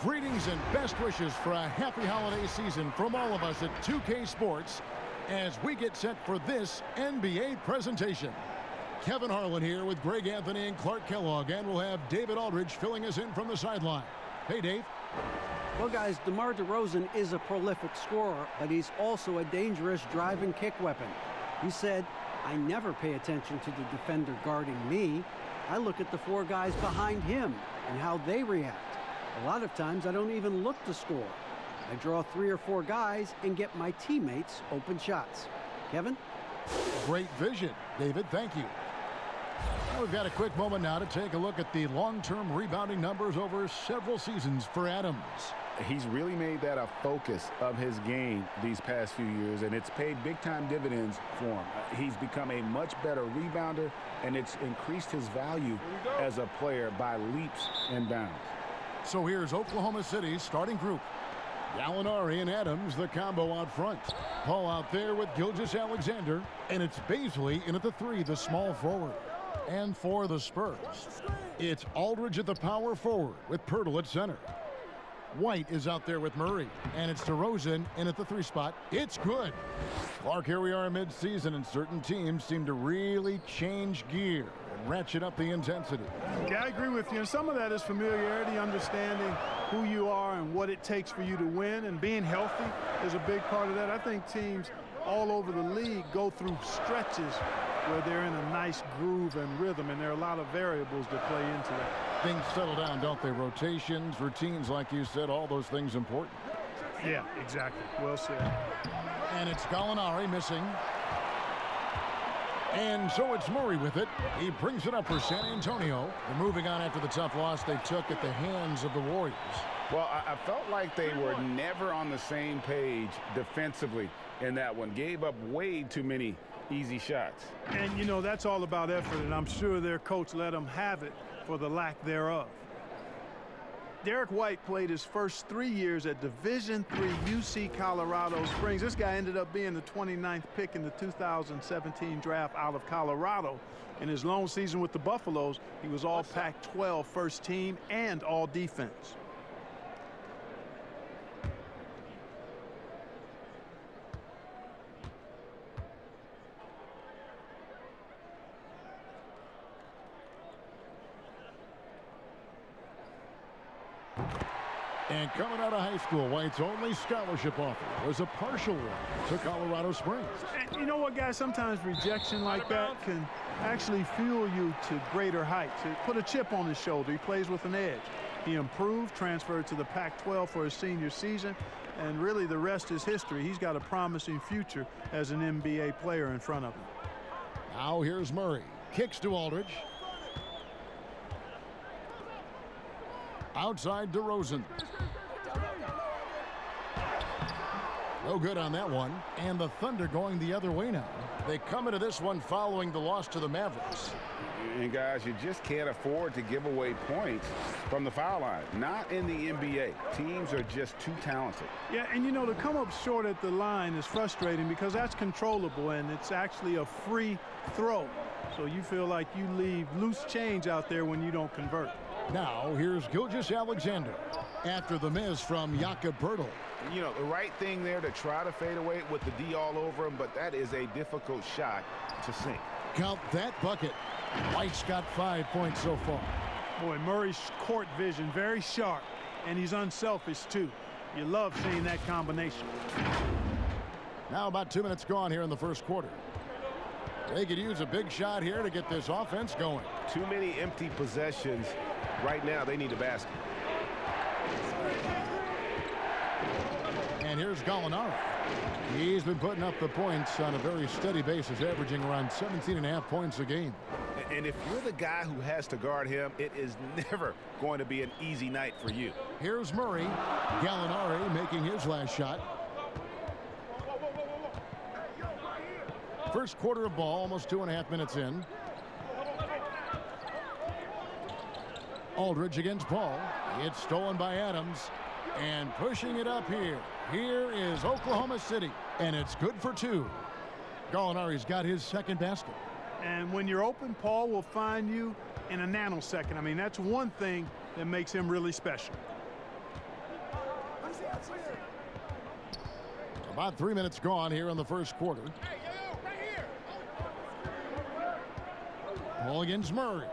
Greetings and best wishes for a happy holiday season from all of us at 2K Sports as we get set for this NBA presentation. Kevin Harlan here with Greg Anthony and Clark Kellogg, and we'll have David Aldridge filling us in from the sideline. Hey, Dave. Well, guys, DeMar DeRozan is a prolific scorer, but he's also a dangerous drive and kick weapon. He said, "I never pay attention to the defender guarding me. I look at the four guys behind him and how they react. A lot of times I don't even look to score. I draw 3 or 4 guys and get my teammates open shots." Kevin? Great vision, David. Thank you. Well, we've got a quick moment now to take a look at the long-term rebounding numbers over several seasons for Adams. He's really made that a focus of his game these past few years, and it's paid big-time dividends for him. He's become a much better rebounder, and it's increased his value as a player by leaps and bounds. So here's Oklahoma City's starting group. Gallinari and Adams, the combo out front. Paul out there with Gilgeous-Alexander, and it's Baisley in at the 3, the small forward. And for the Spurs, it's Aldridge at the power forward with Pirtle at center. White is out there with Murray, and it's DeRozan in at the 3 spot. It's good. Clark, here we are mid-season, and certain teams seem to really change gear and ratchet up the intensity. Yeah, I agree with you. And some of that is familiarity, understanding who you are and what it takes for you to win, and being healthy is a big part of that. I think teams all over the league go through stretches where they're in a nice groove and rhythm, and there are a lot of variables that play into that. Things settle down, don't they? Rotations, routines, like you said, all those things important. Yeah, exactly. Well said. And it's Gallinari missing. And so it's Murray with it. He brings it up for San Antonio. They're moving on after the tough loss they took at the hands of the Warriors. Well, I felt like they were never on the same page defensively in that one. Gave up way too many easy shots. And, you know, that's all about effort, and I'm sure their coach let them have it for the lack thereof. Derek White played his first 3 years at Division III UC Colorado Springs. This guy ended up being the 29th pick in the 2017 draft out of Colorado. In his lone season with the Buffaloes, he was all Pac-12 first team and all defense. And coming out of high school, White's only scholarship offer was a partial one to Colorado Springs. And you know what, guys? Sometimes rejection like that can actually fuel you to greater heights. It put a chip on his shoulder. He plays with an edge. He improved, transferred to the Pac-12 for his senior season, and really the rest is history. He's got a promising future as an NBA player in front of him. Now here's Murray. Kicks to Aldridge. Outside DeRozan. No good on that one. And the Thunder going the other way now. They come into this one following the loss to the Mavericks. And guys, you just can't afford to give away points from the foul line. Not in the NBA. Teams are just too talented. Yeah, and you know, to come up short at the line is frustrating because that's controllable and it's actually a free throw. So you feel like you leave loose change out there when you don't convert. Now here's Gilgeous-Alexander after the miss from Jakob Poeltl. You know, the right thing there to try to fade away with the D all over him, but that is a difficult shot to sink. Count that bucket. White's got 5 points so far. Boy, Murray's court vision very sharp, and he's unselfish too. You love seeing that combination. Now about 2 minutes gone here in the first quarter. They could use a big shot here to get this offense going. Too many empty possessions. Right now, they need a basket. And here's Gallinari. He's been putting up the points on a very steady basis, averaging around 17.5 points a game. And if you're the guy who has to guard him, it is never going to be an easy night for you. Here's Murray. Gallinari making his last shot. First quarter of ball, almost 2.5 minutes in. Aldridge against Paul. It's stolen by Adams. And pushing it up here. Here is Oklahoma City. And it's good for 2. Gallinari's got his second basket. And when you're open, Paul will find you in a nanosecond. I mean, that's one thing that makes him really special. About 3 minutes gone here in the first quarter. Paul against Murray.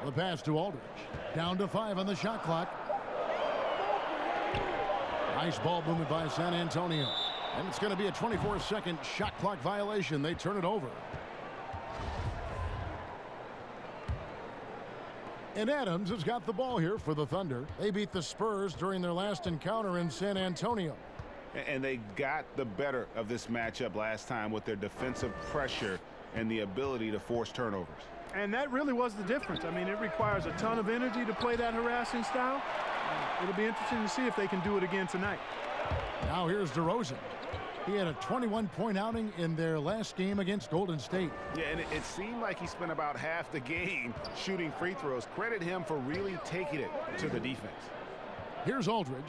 The pass to Aldridge. Down to 5 on the shot clock. Nice ball movement by San Antonio. And it's going to be a 24-second shot clock violation. They turn it over. And Adams has got the ball here for the Thunder. They beat the Spurs during their last encounter in San Antonio. And they got the better of this matchup last time with their defensive pressure and the ability to force turnovers. And that really was the difference. I mean, it requires a ton of energy to play that harassing style. It'll be interesting to see if they can do it again tonight. Now here's DeRozan. He had a 21-point outing in their last game against Golden State. Yeah, and it seemed like he spent about half the game shooting free throws. Credit him for really taking it to the defense. Here's Aldridge.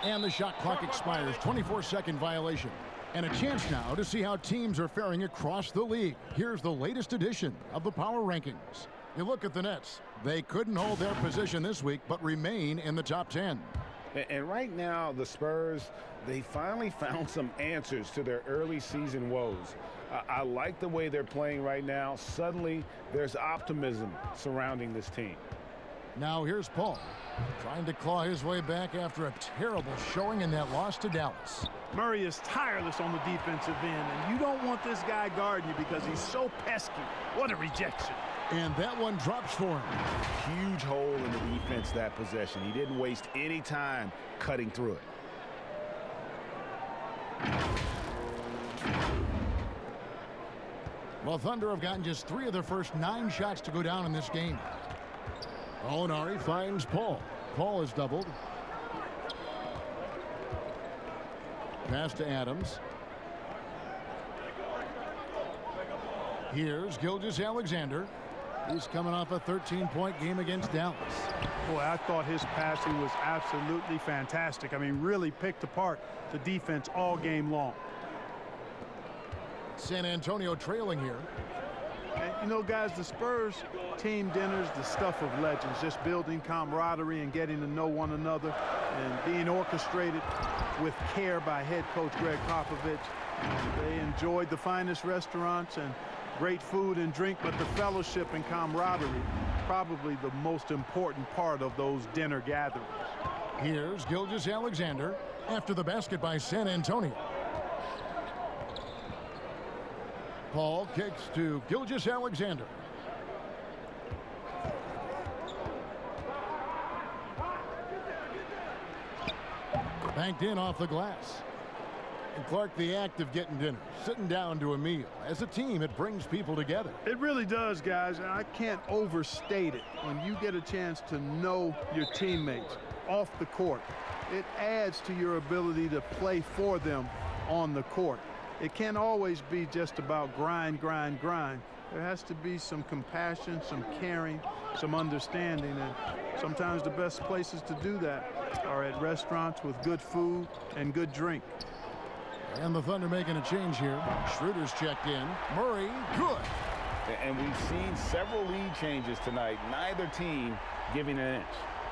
And the shot clock expires. 24-second violation. And a chance now to see how teams are faring across the league. Here's the latest edition of the Power Rankings. You look at the Nets. They couldn't hold their position this week, but remain in the top 10. And right now, the Spurs, they finally found some answers to their early season woes. I like the way they're playing right now. Suddenly, there's optimism surrounding this team. Now here's Paul, trying to claw his way back after a terrible showing in that loss to Dallas. Murray is tireless on the defensive end, and you don't want this guy guarding you because he's so pesky. What a rejection. And that one drops for him. Huge hole in the defense that possession. He didn't waste any time cutting through it. Well, Thunder have gotten just 3 of their first 9 shots to go down in this game. Gallinari finds Paul. Paul is doubled. Pass to Adams. Here's Gilgeous-Alexander. He's coming off a 13-point game against Dallas. Boy, I thought his passing was absolutely fantastic. I mean, really picked apart the defense all game long. San Antonio trailing here. And, you know, guys, the Spurs team dinners, the stuff of legends, just building camaraderie and getting to know one another and being orchestrated with care by head coach Greg Popovich. They enjoyed the finest restaurants and great food and drink, but the fellowship and camaraderie, probably the most important part of those dinner gatherings. Here's Gilgeous-Alexander after the basket by San Antonio. Paul kicks to Gilgeous-Alexander. Banked in off the glass. And Clark, the act of getting dinner, sitting down to a meal. As a team, it brings people together. It really does, guys, and I can't overstate it. When you get a chance to know your teammates off the court, it adds to your ability to play for them on the court. It can't always be just about grind, grind, grind. There has to be some compassion, some caring, some understanding, and sometimes the best places to do that are at restaurants with good food and good drink. And the Thunder making a change here. Schroeder's checked in. Murray, good. And we've seen several lead changes tonight, neither team giving an inch.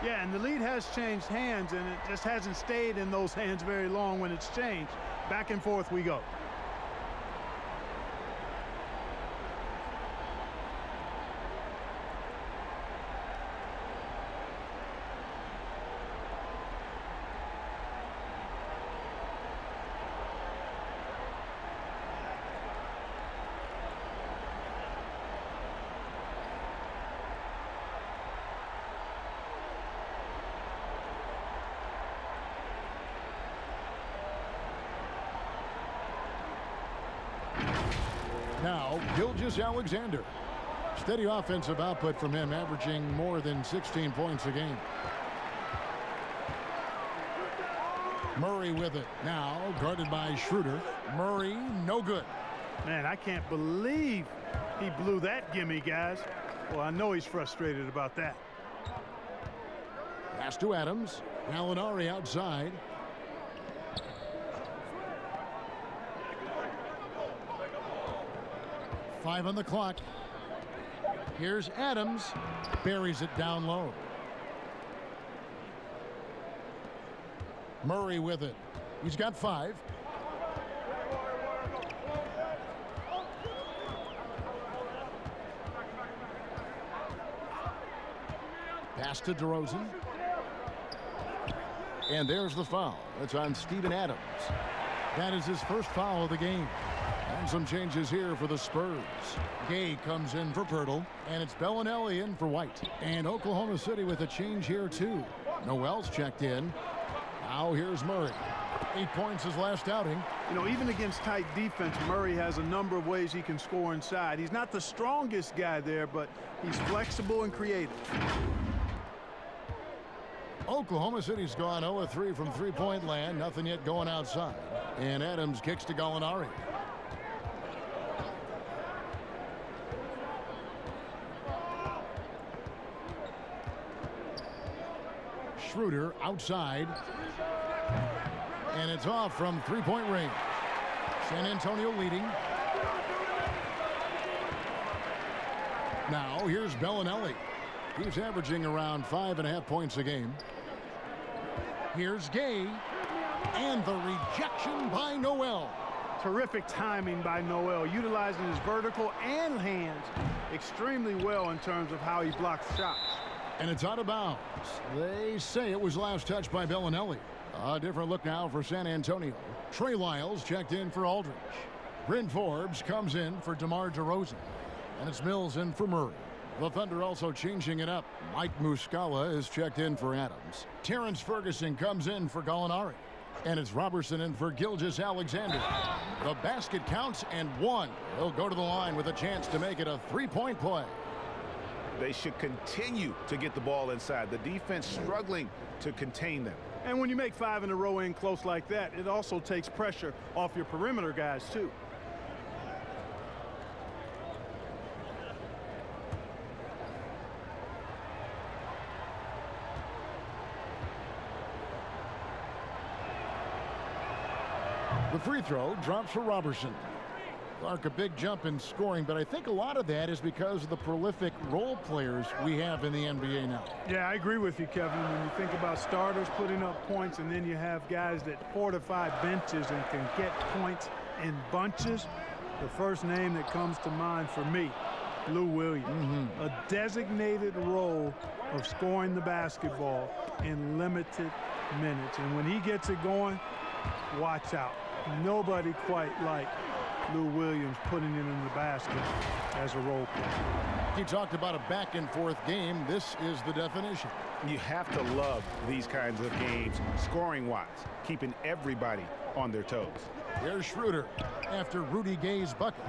Yeah, and the lead has changed hands, and it just hasn't stayed in those hands very long when it's changed. Back and forth we go. Now, Gilgeous-Alexander. Steady offensive output from him, averaging more than 16 points a game. Murray with it. Now, guarded by Schroeder. Murray, no good. Man, I can't believe he blew that gimme, guys. Well, I know he's frustrated about that. Pass to Adams. Gallinari outside. Five on the clock. Here's Adams. Buries it down low. Murray with it. He's got 5. Pass to DeRozan. And there's the foul. It's on Steven Adams. That is his first foul of the game. And some changes here for the Spurs. Gay comes in for Pirtle, and it's Bellinelli in for White. And Oklahoma City with a change here, too. Noel's checked in. Now here's Murray. 8 points his last outing. You know, even against tight defense, Murray has a number of ways he can score inside. He's not the strongest guy there, but he's flexible and creative. Oklahoma City's gone 0-3 from three-point land. Nothing yet going outside. And Adams kicks to Gallinari. Schroeder outside. And it's off from three-point range. San Antonio leading. Now here's Bellinelli. He's averaging around 5.5 points a game. Here's Gay. And the rejection by Noel. Terrific timing by Noel, utilizing his vertical and hands extremely well in terms of how he blocks shots. And it's out of bounds. They say it was last touched by Bellinelli. A different look now for San Antonio. Trey Lyles checked in for Aldridge. Bryn Forbes comes in for DeMar DeRozan. And it's Mills in for Murray. The Thunder also changing it up. Mike Muscala is checked in for Adams. Terrence Ferguson comes in for Gallinari. And it's Robertson in for Gilgeous-Alexander. The basket counts and one. He'll go to the line with a chance to make it a three-point play. They should continue to get the ball inside. The defense struggling to contain them. And when you make 5 in a row in close like that, it also takes pressure off your perimeter guys, too. The free throw drops for Robertson. Clark, a big jump in scoring, but I think a lot of that is because of the prolific role players we have in the NBA now. Yeah, I agree with you, Kevin. When you think about starters putting up points and then you have guys that fortify benches and can get points in bunches, the first name that comes to mind for me, Lou Williams. A designated role of scoring the basketball in limited minutes. And when he gets it going, watch out. Nobody quite like Lou Williams putting it in the basket as a role player. Like you talked about a back-and-forth game, this is the definition. You have to love these kinds of games, scoring-wise, keeping everybody on their toes. Here's Schroeder after Rudy Gay's bucket.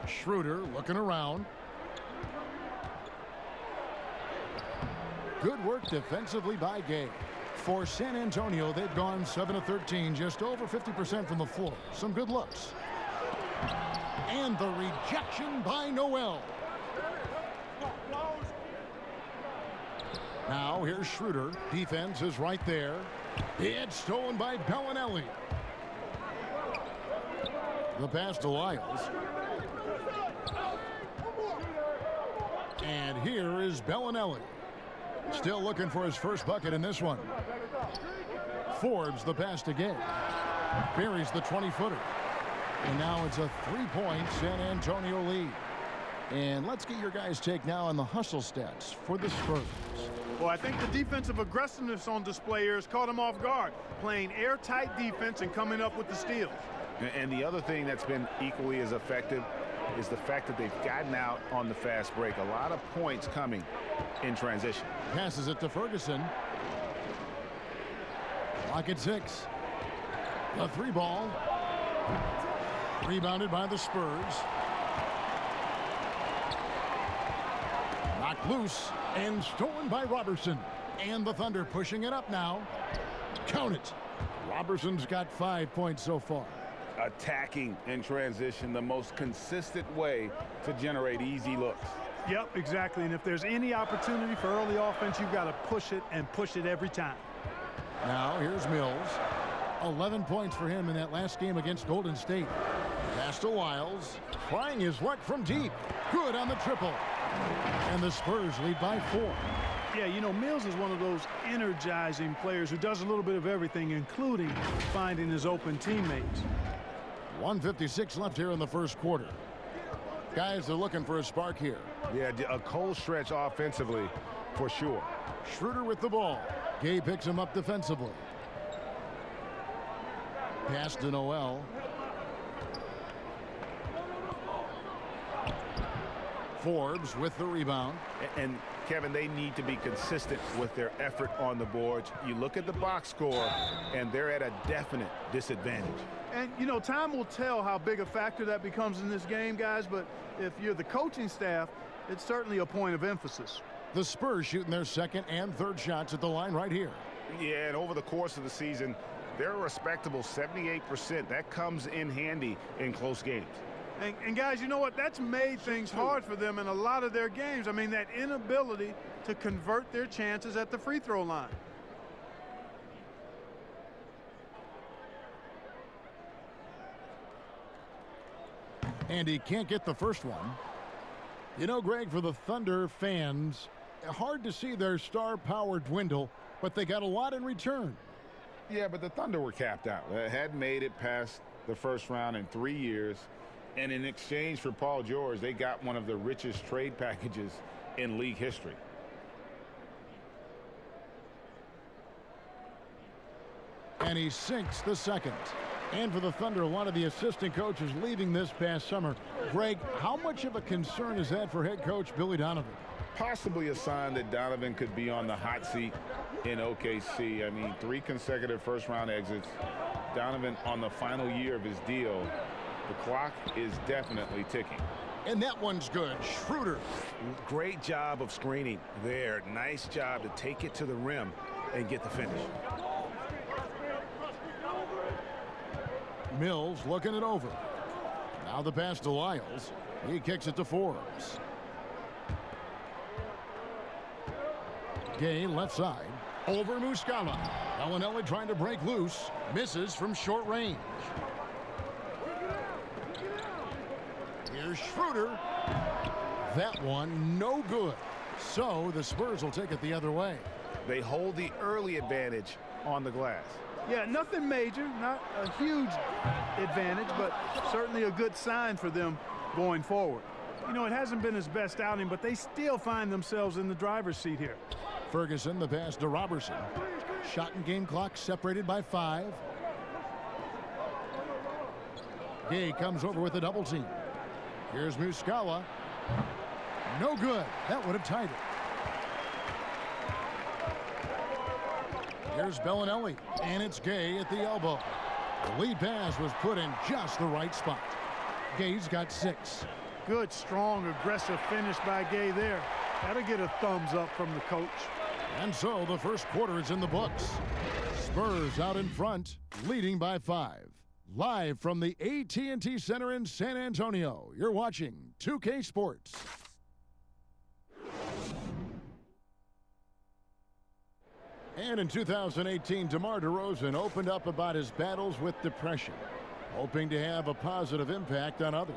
Schroeder looking around. Good work defensively by Gay. For San Antonio, they've gone 7 of 13, just over 50% from the floor. Some good looks. And the rejection by Noel. Now here's Schroeder. Defense is right there. It's stolen by Bellinelli. The pass to Lyles. And here is Bellinelli. Still looking for his first bucket in this one. Forbes the pass to Gay. Buries the 20-footer. And now it's a 3-point San Antonio lead. And let's get your guys' take now on the hustle stats for the Spurs. Well, I think the defensive aggressiveness on display here has caught him off guard, playing airtight defense and coming up with the steals. And the other thing that's been equally as effective is the fact that they've gotten out on the fast break. A lot of points coming in transition. Passes it to Ferguson. Clock at 6. The 3-ball. Rebounded by the Spurs. Knocked loose and stolen by Robertson. And the Thunder pushing it up now. Count it. Robertson's got 5 points so far. Attacking in transition, the most consistent way to generate easy looks. Yep, exactly. And if there's any opportunity for early offense, you've got to push it and push it every time. Now here's Mills. 11 points for him in that last game against Golden State. Pass to Lyles. Trying his luck from deep. Good on the triple. And the Spurs lead by 4. Yeah, you know, Mills is one of those energizing players who does a little bit of everything, including finding his open teammates. 1:56 left here in the first quarter. Guys are looking for a spark here. Yeah, a cold stretch offensively for sure. Schroeder with the ball. Gay picks him up defensively. Pass to Noel. Forbes with the rebound. And Kevin, they need to be consistent with their effort on the boards. You look at the box score, and they're at a definite disadvantage. And, you know, time will tell how big a factor that becomes in this game, guys, but if you're the coaching staff, it's certainly a point of emphasis. The Spurs shooting their second and third shots at the line right here. Yeah, and over the course of the season, they're a respectable 78%. That comes in handy in close games. And guys, you know what? That's made things hard for them in a lot of their games. I mean, that inability to convert their chances at the free throw line. And he can't get the first one. You know, Greg, for the Thunder fans, hard to see their star power dwindle, but they got a lot in return. Yeah, but the Thunder were capped out. They hadn't made it past the first round in 3 years. And in exchange for Paul George, they got one of the richest trade packages in league history. And he sinks the second. And for the Thunder, a lot of the assistant coaches leaving this past summer. Greg, how much of a concern is that for head coach Billy Donovan? Possibly a sign that Donovan could be on the hot seat in OKC. I mean, 3 consecutive first-round exits. Donovan on the final year of his deal. The clock is definitely ticking. And that one's good. Schroeder. Great job of screening there. Nice job to take it to the rim and get the finish. Mills looking it over. Now the pass to Lyles. He kicks it to Forbes. Gay left side. Over Muscala. Bellinelli trying to break loose. Misses from short range. Here's Schroeder. That one no good. So the Spurs will take it the other way. They hold the early advantage on the glass. Yeah, nothing major, not a huge advantage, but certainly a good sign for them going forward. You know, it hasn't been his best outing, but they still find themselves in the driver's seat here. Ferguson, the pass to Robertson. Shot and game clock separated by 5. Gay comes over with a double team. Here's Muscala. No good. That would have tied it. Here's Bellinelli, and it's Gay at the elbow. The lead pass was put in just the right spot. Gay's got 6. Good, strong, aggressive finish by Gay there. That'll get a thumbs up from the coach. And so the first quarter is in the books. Spurs out in front, leading by 5. Live from the AT&TCenter in San Antonio, you're watching 2K Sports. And in 2018, DeMar DeRozan opened up about his battles with depression, hoping to have a positive impact on others.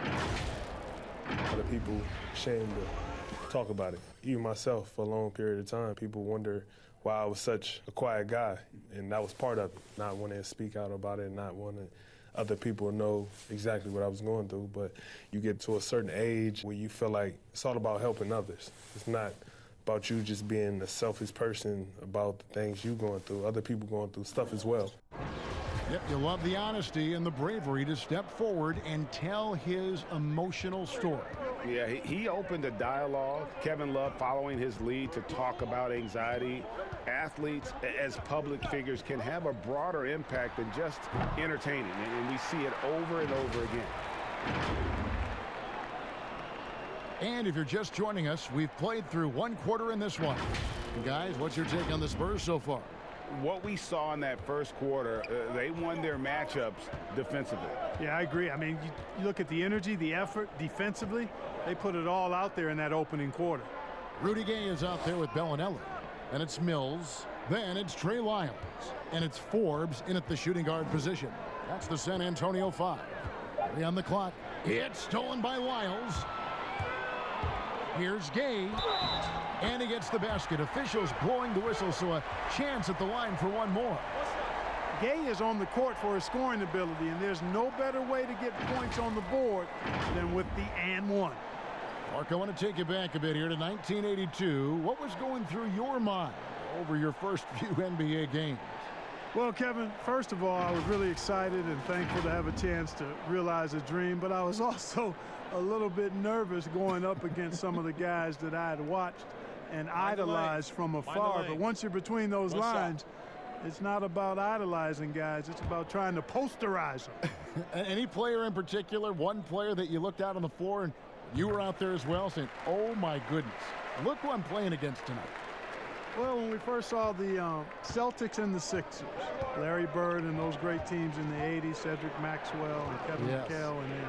A lot of people ashamed to talk about it. Even myself, for a long period of time, people wonder why I was such a quiet guy, and that was part of it, not wanting to speak out about it, not wanting other people to know exactly what I was going through. But you get to a certain age where you feel like it's all about helping others. It's not about you just being a selfish person about the things you're going through. Other people going through stuff as well. Yep, you love the honesty and the bravery to step forward and tell his emotional story. Yeah, he opened a dialogue. Kevin Love following his lead to talk about anxiety. Athletes as public figures can have a broader impact than just entertaining, and we see it over and over again. And if you're just joining us, we've played through one quarter in this one. And guys, what's your take on the Spurs so far? What we saw in that first quarter, they won their matchups defensively. Yeah, I agree. I mean, you look at the energy, the effort defensively, they put it all out there in that opening quarter. Rudy Gay is out there with Bellinelli. And it's Mills. Then it's Trey Lyles. And it's Forbes in at the shooting guard position. That's the San Antonio 5. 3 on the clock. It's stolen by Lyles. Here's Gay. And he gets the basket. Officials blowing the whistle, so a chance at the line for one more. Gay is on the court for his scoring ability, and there's no better way to get points on the board than with the and one. Mark, I want to take you back a bit here to 1982. What was going through your mind over your first few NBA games? Well, Kevin, first of all, I was really excited and thankful to have a chance to realize a dream, but I was also a little bit nervous going up against some of the guys that I had watched and idolized from afar. But once you're between those lines, it's not about idolizing guys. It's about trying to posterize them. Any player in particular, one player that you looked out on the floor and you were out there as well saying, oh, my goodness, look who I'm playing against tonight? Well, when we first saw the Celtics and the Sixers, Larry Bird and those great teams in the 80s, Cedric Maxwell and Kevin McHale, and then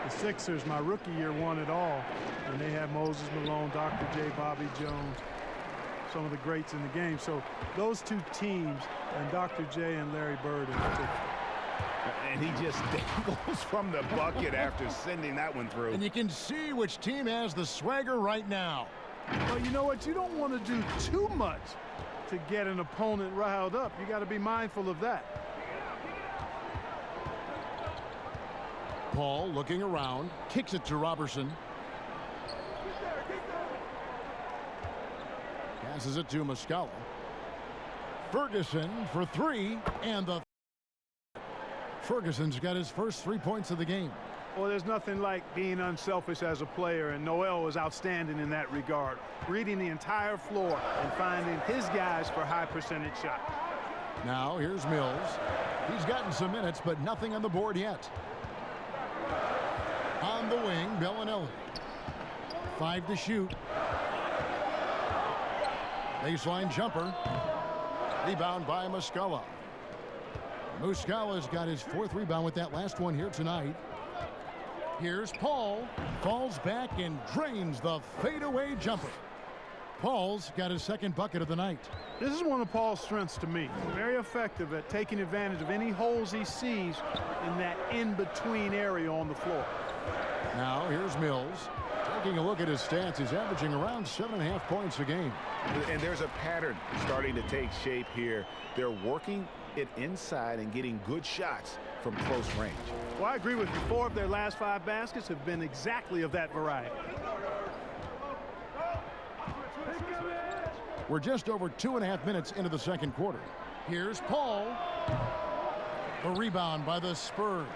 the Sixers, my rookie year, won it all. And they had Moses Malone, Dr. J, Bobby Jones, some of the greats in the game. So those two teams, and Dr. J and Larry Bird in particular. And he just dangles from the bucket after sending that one through. And you can see which team has the swagger right now. Well, you know what? You don't want to do too much to get an opponent riled up. You got to be mindful of that. Paul looking around, kicks it to Robertson. Passes it to Muscala. Ferguson for 3, and the Ferguson's got his first 3 points of the game. Well, there's nothing like being unselfish as a player, and Noel was outstanding in that regard, reading the entire floor and finding his guys for high percentage shots. Now here's Mills. He's gotten some minutes, but nothing on the board yet. On the wing, Bellinelli. 5 to shoot. Baseline jumper. Rebound by Muscala. Muscala's got his 4th rebound with that last one here tonight. Here's Paul. Falls back and drains the fadeaway jumper. Paul's got his 2nd bucket of the night. This is one of Paul's strengths to me. Very effective at taking advantage of any holes he sees in that in-between area on the floor. Now here's Mills. Taking a look at his stats, he's averaging around 7.5 points a game. And there's a pattern starting to take shape here. They're working it inside and getting good shots from close range. Well, I agree with you. 4 of their last 5 baskets have been exactly of that variety. We're just over 2.5 minutes into the second quarter. Here's Paul. The rebound by the Spurs.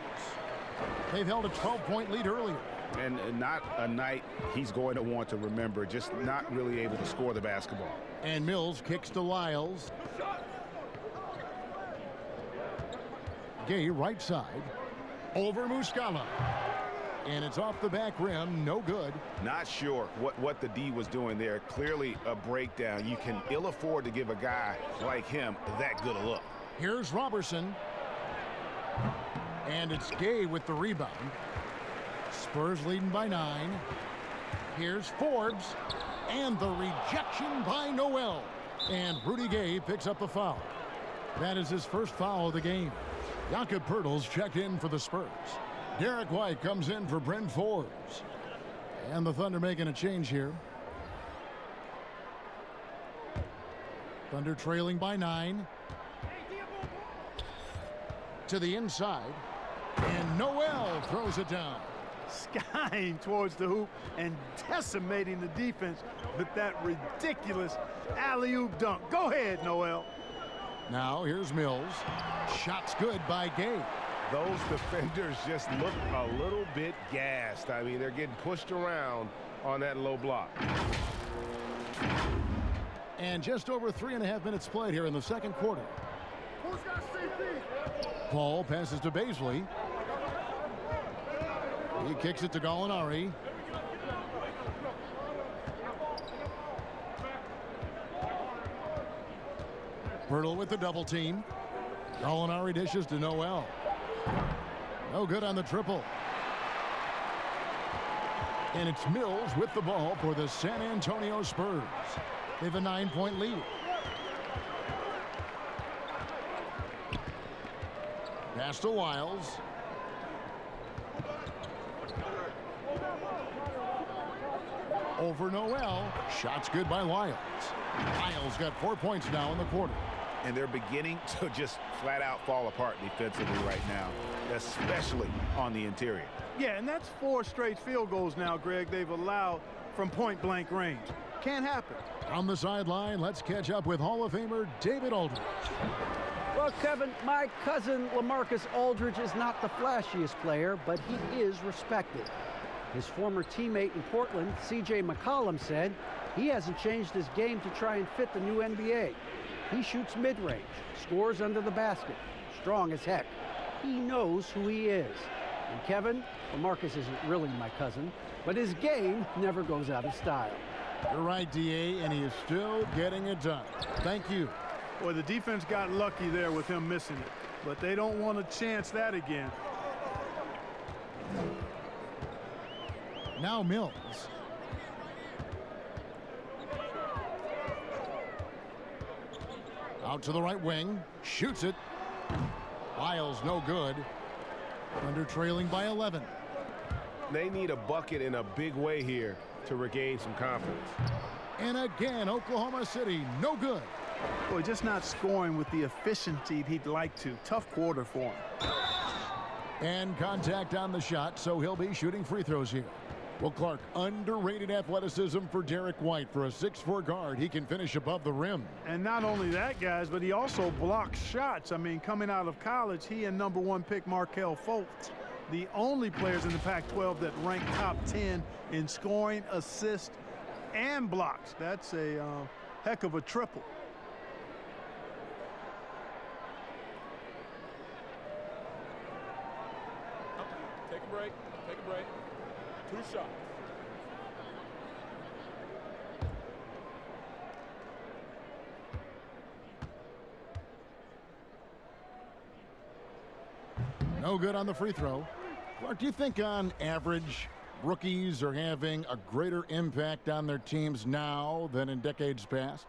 They've held a 12-point lead earlier. And not a night he's going to want to remember, just not really able to score the basketball. And Mills kicks to Lyles. Gay right side. Over Muscala. And it's off the back rim. No good. Not sure what the D was doing there. Clearly a breakdown. You can ill afford to give a guy like him that good a look. Here's Robertson. And it's Gay with the rebound. Spurs leading by 9. Here's Forbes. And the rejection by Noel. And Rudy Gay picks up the foul. That is his first foul of the game. Jakob Poeltl's checked in for the Spurs. Derek White comes in for Brent Forbes. And the Thunder making a change here. Thunder trailing by 9. To the inside. And Noel throws it down. Skying towards the hoop and decimating the defense with that ridiculous alley-oop dunk. Go ahead, Noel. Now here's Mills. Shot's good by Gay. Those defenders just look a little bit gassed. I mean, they're getting pushed around on that low block. And just over 3.5 minutes played here in the second quarter. Paul passes to Baisley. He kicks it to Gallinari. Poeltl with the double team. Gallinari dishes to Noel. No good on the triple. And it's Mills with the ball for the San Antonio Spurs. They have a 9-point lead. Pass to Lyles. Over Noel. Shot's good by Lyles. Lyles got 4 points now in the quarter. And they're beginning to just flat out fall apart defensively right now, especially on the interior. Yeah, and that's 4 straight field goals now, Greg, they've allowed from point-blank range. Can't happen. On the sideline, let's catch up with Hall of Famer David Aldridge. Well, Kevin, my cousin LaMarcus Aldridge is not the flashiest player, but he is respected. His former teammate in Portland, C.J. McCollum, said he hasn't changed his game to try and fit the new NBA. He shoots mid-range, scores under the basket, strong as heck. He knows who he is. And Kevin, LaMarcus isn't really my cousin, but his game never goes out of style. You're right, D.A., and he is still getting it done. Thank you. Boy, the defense got lucky there with him missing it, but they don't want to chance that again. Now Mills. Out to the right wing. Shoots it. Lyles no good. Thunder trailing by 11. They need a bucket in a big way here to regain some confidence. And again, Oklahoma City no good. Boy, just not scoring with the efficiency he'd like to. Tough quarter for him. And contact on the shot, so he'll be shooting free throws here. Well, Clark, underrated athleticism for Derek White. For a 6'4" guard, he can finish above the rim. And not only that, guys, but he also blocks shots. I mean, coming out of college, he and #1 pick Markelle Fultz, the only players in the Pac-12 that rank top 10 in scoring, assists, and blocks. That's a heck of a triple. Take a break. Take a break. 2 shots. No good on the free throw. Clark, do you think on average rookies are having a greater impact on their teams now than in decades past?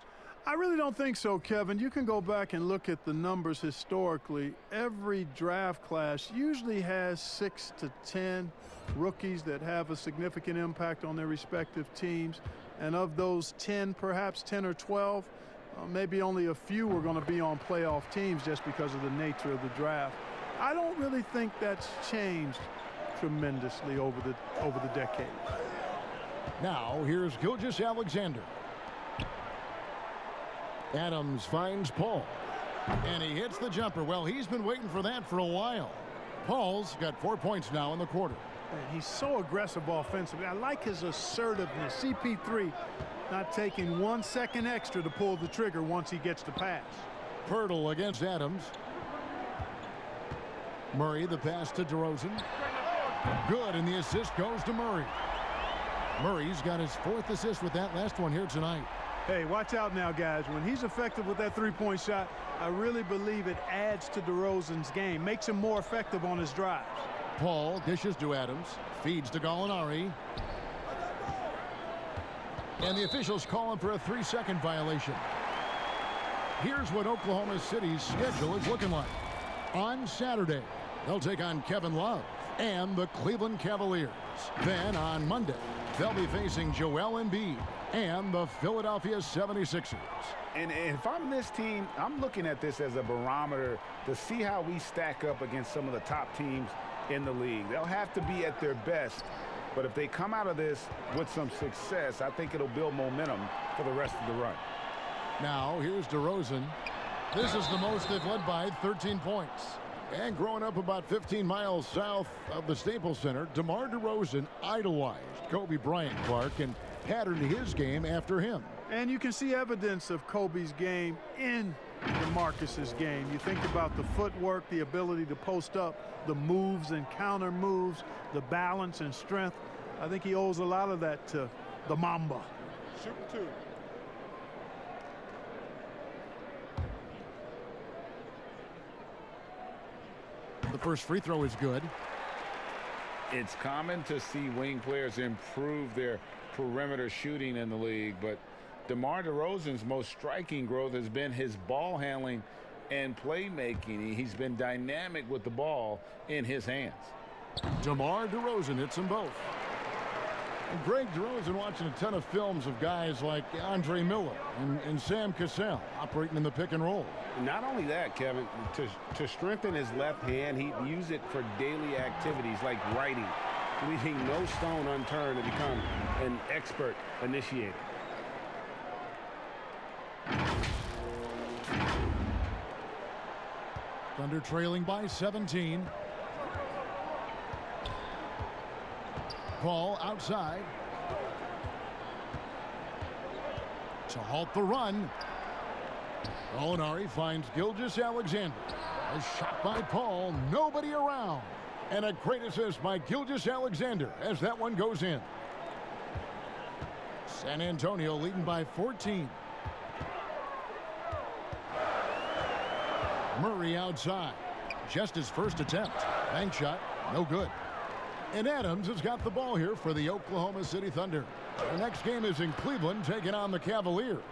I really don't think so, Kevin. You can go back and look at the numbers historically. Every draft class usually has 6 to 10 rookies that have a significant impact on their respective teams. And of those 10, perhaps 10 or 12, maybe only a few are going to be on playoff teams just because of the nature of the draft. I don't really think that's changed tremendously over the decades. Now, here's Gilgeous-Alexander. Adams finds Paul. And he hits the jumper. Well, he's been waiting for that for a while. Paul's got 4 points now in the quarter. And he's so aggressive offensively. I like his assertiveness. CP3 not taking 1 second extra to pull the trigger once he gets the pass. Pirtle against Adams. Murray, the pass to DeRozan. Good, and the assist goes to Murray. Murray's got his 4th assist with that last one here tonight. Hey, watch out now, guys. When he's effective with that three-point shot, I really believe it adds to DeRozan's game, makes him more effective on his drives. Paul dishes to Adams, feeds to Gallinari. And the officials call him for a 3-second violation. Here's what Oklahoma City's schedule is looking like. On Saturday, they'll take on Kevin Love and the Cleveland Cavaliers. Then on Monday, they'll be facing Joel Embiid and the Philadelphia 76ers. And if I'm this team, I'm looking at this as a barometer to see how we stack up against some of the top teams in the league. They'll have to be at their best, but if they come out of this with some success, I think it'll build momentum for the rest of the run. Now, here's DeRozan. This is the most they've led by, 13 points. And growing up about 15 miles south of the Staples Center, DeMar DeRozan idolized Kobe Bryant, Clark, and patterned his game after him. And you can see evidence of Kobe's game in DeMarcus's game. You think about the footwork, the ability to post up, the moves and counter moves, the balance and strength. I think he owes a lot of that to the Mamba. Shooting 2. The first free throw is good. It's common to see wing players improve their perimeter shooting in the league, but DeMar DeRozan's most striking growth has been his ball handling and playmaking. He's been dynamic with the ball in his hands. DeMar DeRozan hits them both. And Greg DeRozan watching a ton of films of guys like Andre Miller and Sam Cassell operating in the pick and roll. Not only that, Kevin, to strengthen his left hand, he used it for daily activities like writing, leaving no stone unturned to become an expert initiator. Thunder trailing by 17. Paul outside to halt the run. Gallinari finds Gilgeous-Alexander. A shot by Paul, nobody around. And a great assist by Gilgeous-Alexander as that one goes in. San Antonio leading by 14. Murray outside. Just his first attempt. Bank shot, no good. And Adams has got the ball here for the Oklahoma City Thunder. The next game is in Cleveland, taking on the Cavaliers.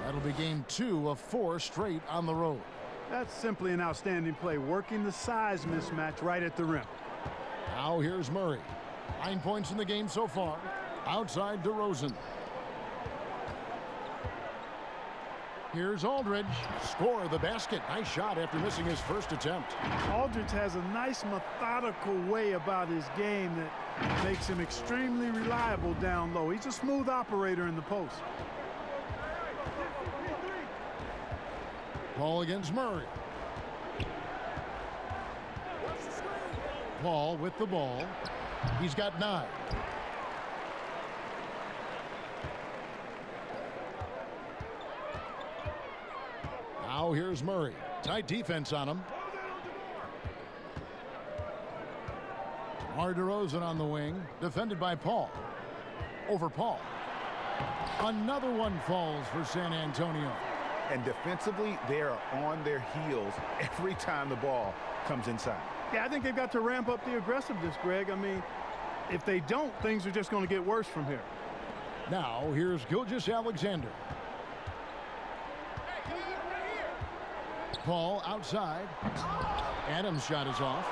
That'll be game 2 of 4 straight on the road. That's simply an outstanding play, working the size mismatch right at the rim. Now here's Murray. 9 points in the game so far. Outside DeRozan. Here's Aldridge. Score the basket. Nice shot after missing his first attempt. Aldridge has a nice methodical way about his game that makes him extremely reliable down low. He's a smooth operator in the post. Paul against Murray. Paul with the ball. He's got 9. Now here's Murray. Tight defense on him. DeMar DeRozan on the wing. Defended by Paul. Over Paul. Another one falls for San Antonio. And defensively, they are on their heels every time the ball comes inside. Yeah, I think they've got to ramp up the aggressiveness, Greg. I mean, if they don't, things are just going to get worse from here. Now here's Gilgeous-Alexander. Paul outside. Adams' shot is off.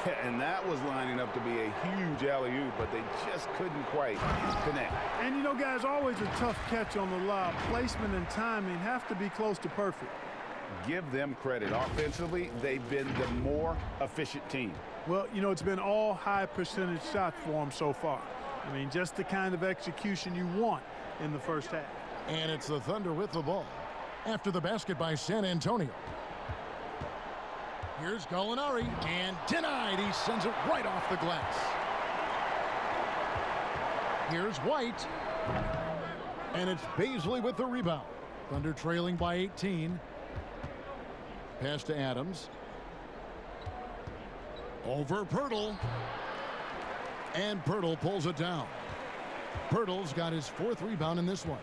Yeah, and that was lining up to be a huge alley-oop, but they just couldn't quite connect. And, you know, guys, always a tough catch on the lob. Placement and timing have to be close to perfect. Give them credit. Offensively, they've been the more efficient team. Well, you know, it's been all high percentage shots for them so far. I mean, just the kind of execution you want in the first half. And it's the Thunder with the ball after the basket by San Antonio. Here's Gallinari, and denied. He sends it right off the glass. Here's White, and it's Baisley with the rebound. Thunder trailing by 18. Pass to Adams. Over Pirtle. And Pirtle pulls it down. Pirtle's got his 4th rebound in this one.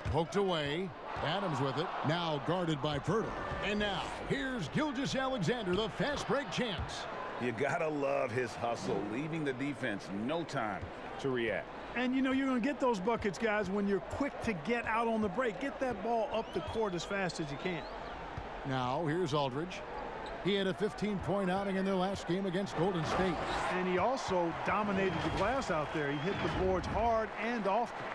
Poked away. Adams with it. Now guarded by Pirtle. And now, here's Gilgeous-Alexander, the fast break chance. You gotta love his hustle, leaving the defense no time to react. And you know you're going to get those buckets, guys, when you're quick to get out on the break. Get that ball up the court as fast as you can. Now, here's Aldridge. He had a 15-point outing in their last game against Golden State. And he also dominated the glass out there. He hit the boards hard and often.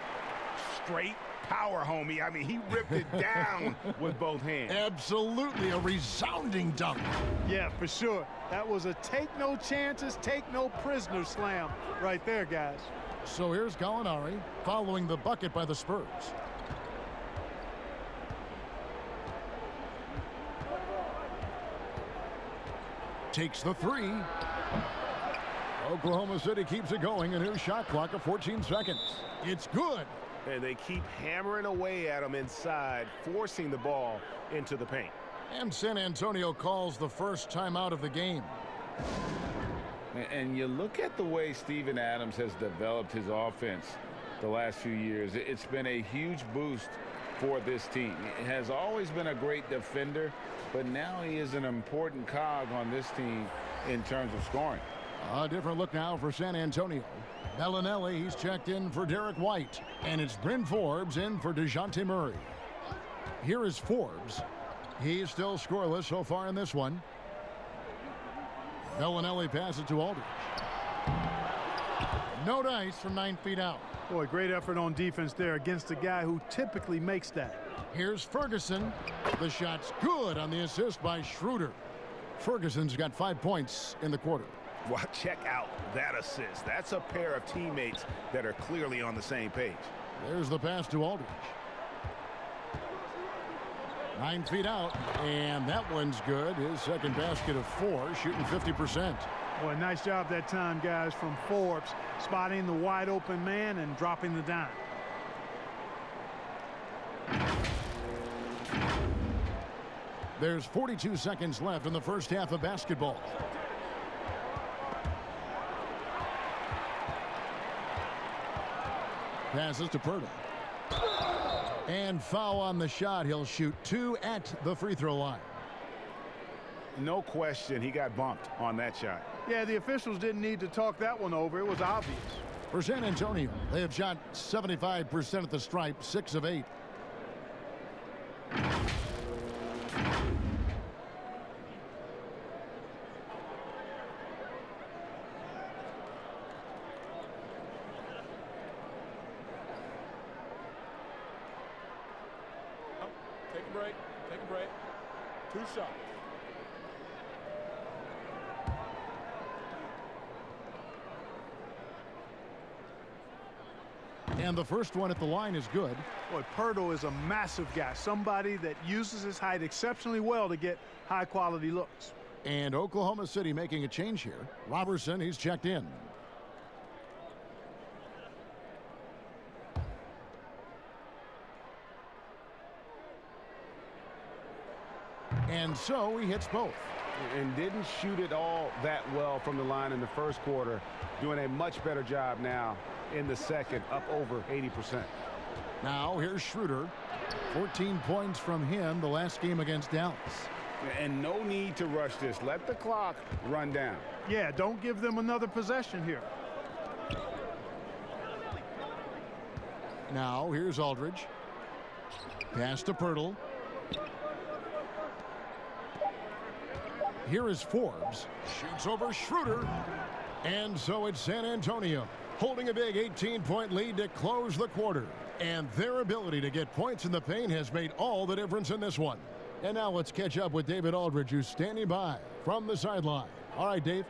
Straight power, homie. I mean, he ripped it down with both hands. Absolutely a resounding dunk. Yeah, for sure. That was a take no chances, take no prisoners slam right there, guys. So here's Gallinari following the bucket by the Spurs. Takes the 3. Oklahoma City keeps it going, and here's shot clock of 14 seconds. It's good. And they keep hammering away at him inside, forcing the ball into the paint. And San Antonio calls the first timeout of the game. And you look at the way Steven Adams has developed his offense the last few years. It's been a huge boost for this team. He has always been a great defender, but now he is an important cog on this team in terms of scoring. A different look now for San Antonio. Bellinelli, he's checked in for Derek White. And it's Bryn Forbes in for DeJounte Murray. Here is Forbes. He's still scoreless so far in this one. Bellinelli passes to Aldridge. No dice from 9 feet out. Boy, great effort on defense there against a guy who typically makes that. Here's Ferguson. The shot's good on the assist by Schroeder. Ferguson's got 5 points in the quarter. Well, check out that assist. That's a pair of teammates that are clearly on the same page. There's the pass to Aldridge. 9 feet out, and that one's good. His second basket of 4, shooting 50%. Boy, nice job that time, guys, from Forbes, spotting the wide open man and dropping the dime. There's 42 seconds left in the first half of basketball. Passes to Pirtle. And foul on the shot. He'll shoot 2 at the free throw line. No question he got bumped on that shot. Yeah, the officials didn't need to talk that one over. It was obvious. For San Antonio, they have shot 75% at the stripe, 6 of 8. Take a break. Take a break. 2 shots. And the first one at the line is good. Boy, Pirtle is a massive guy, somebody that uses his height exceptionally well to get high-quality looks. And Oklahoma City making a change here. Robertson, he's checked in. And so he hits both. And didn't shoot it all that well from the line in the first quarter. Doing a much better job now in the second, up over 80%. Now here's Schroeder. 14 points from him the last game against Dallas. And no need to rush this. Let the clock run down. Yeah, don't give them another possession here. Now here's Aldridge. Pass to Pirtle. Here is Forbes. Shoots over Schroeder. And so it's San Antonio holding a big 18-point lead to close the quarter. And their ability to get points in the paint has made all the difference in this one. And now let's catch up with David Aldridge, who's standing by from the sideline. All right, Dave.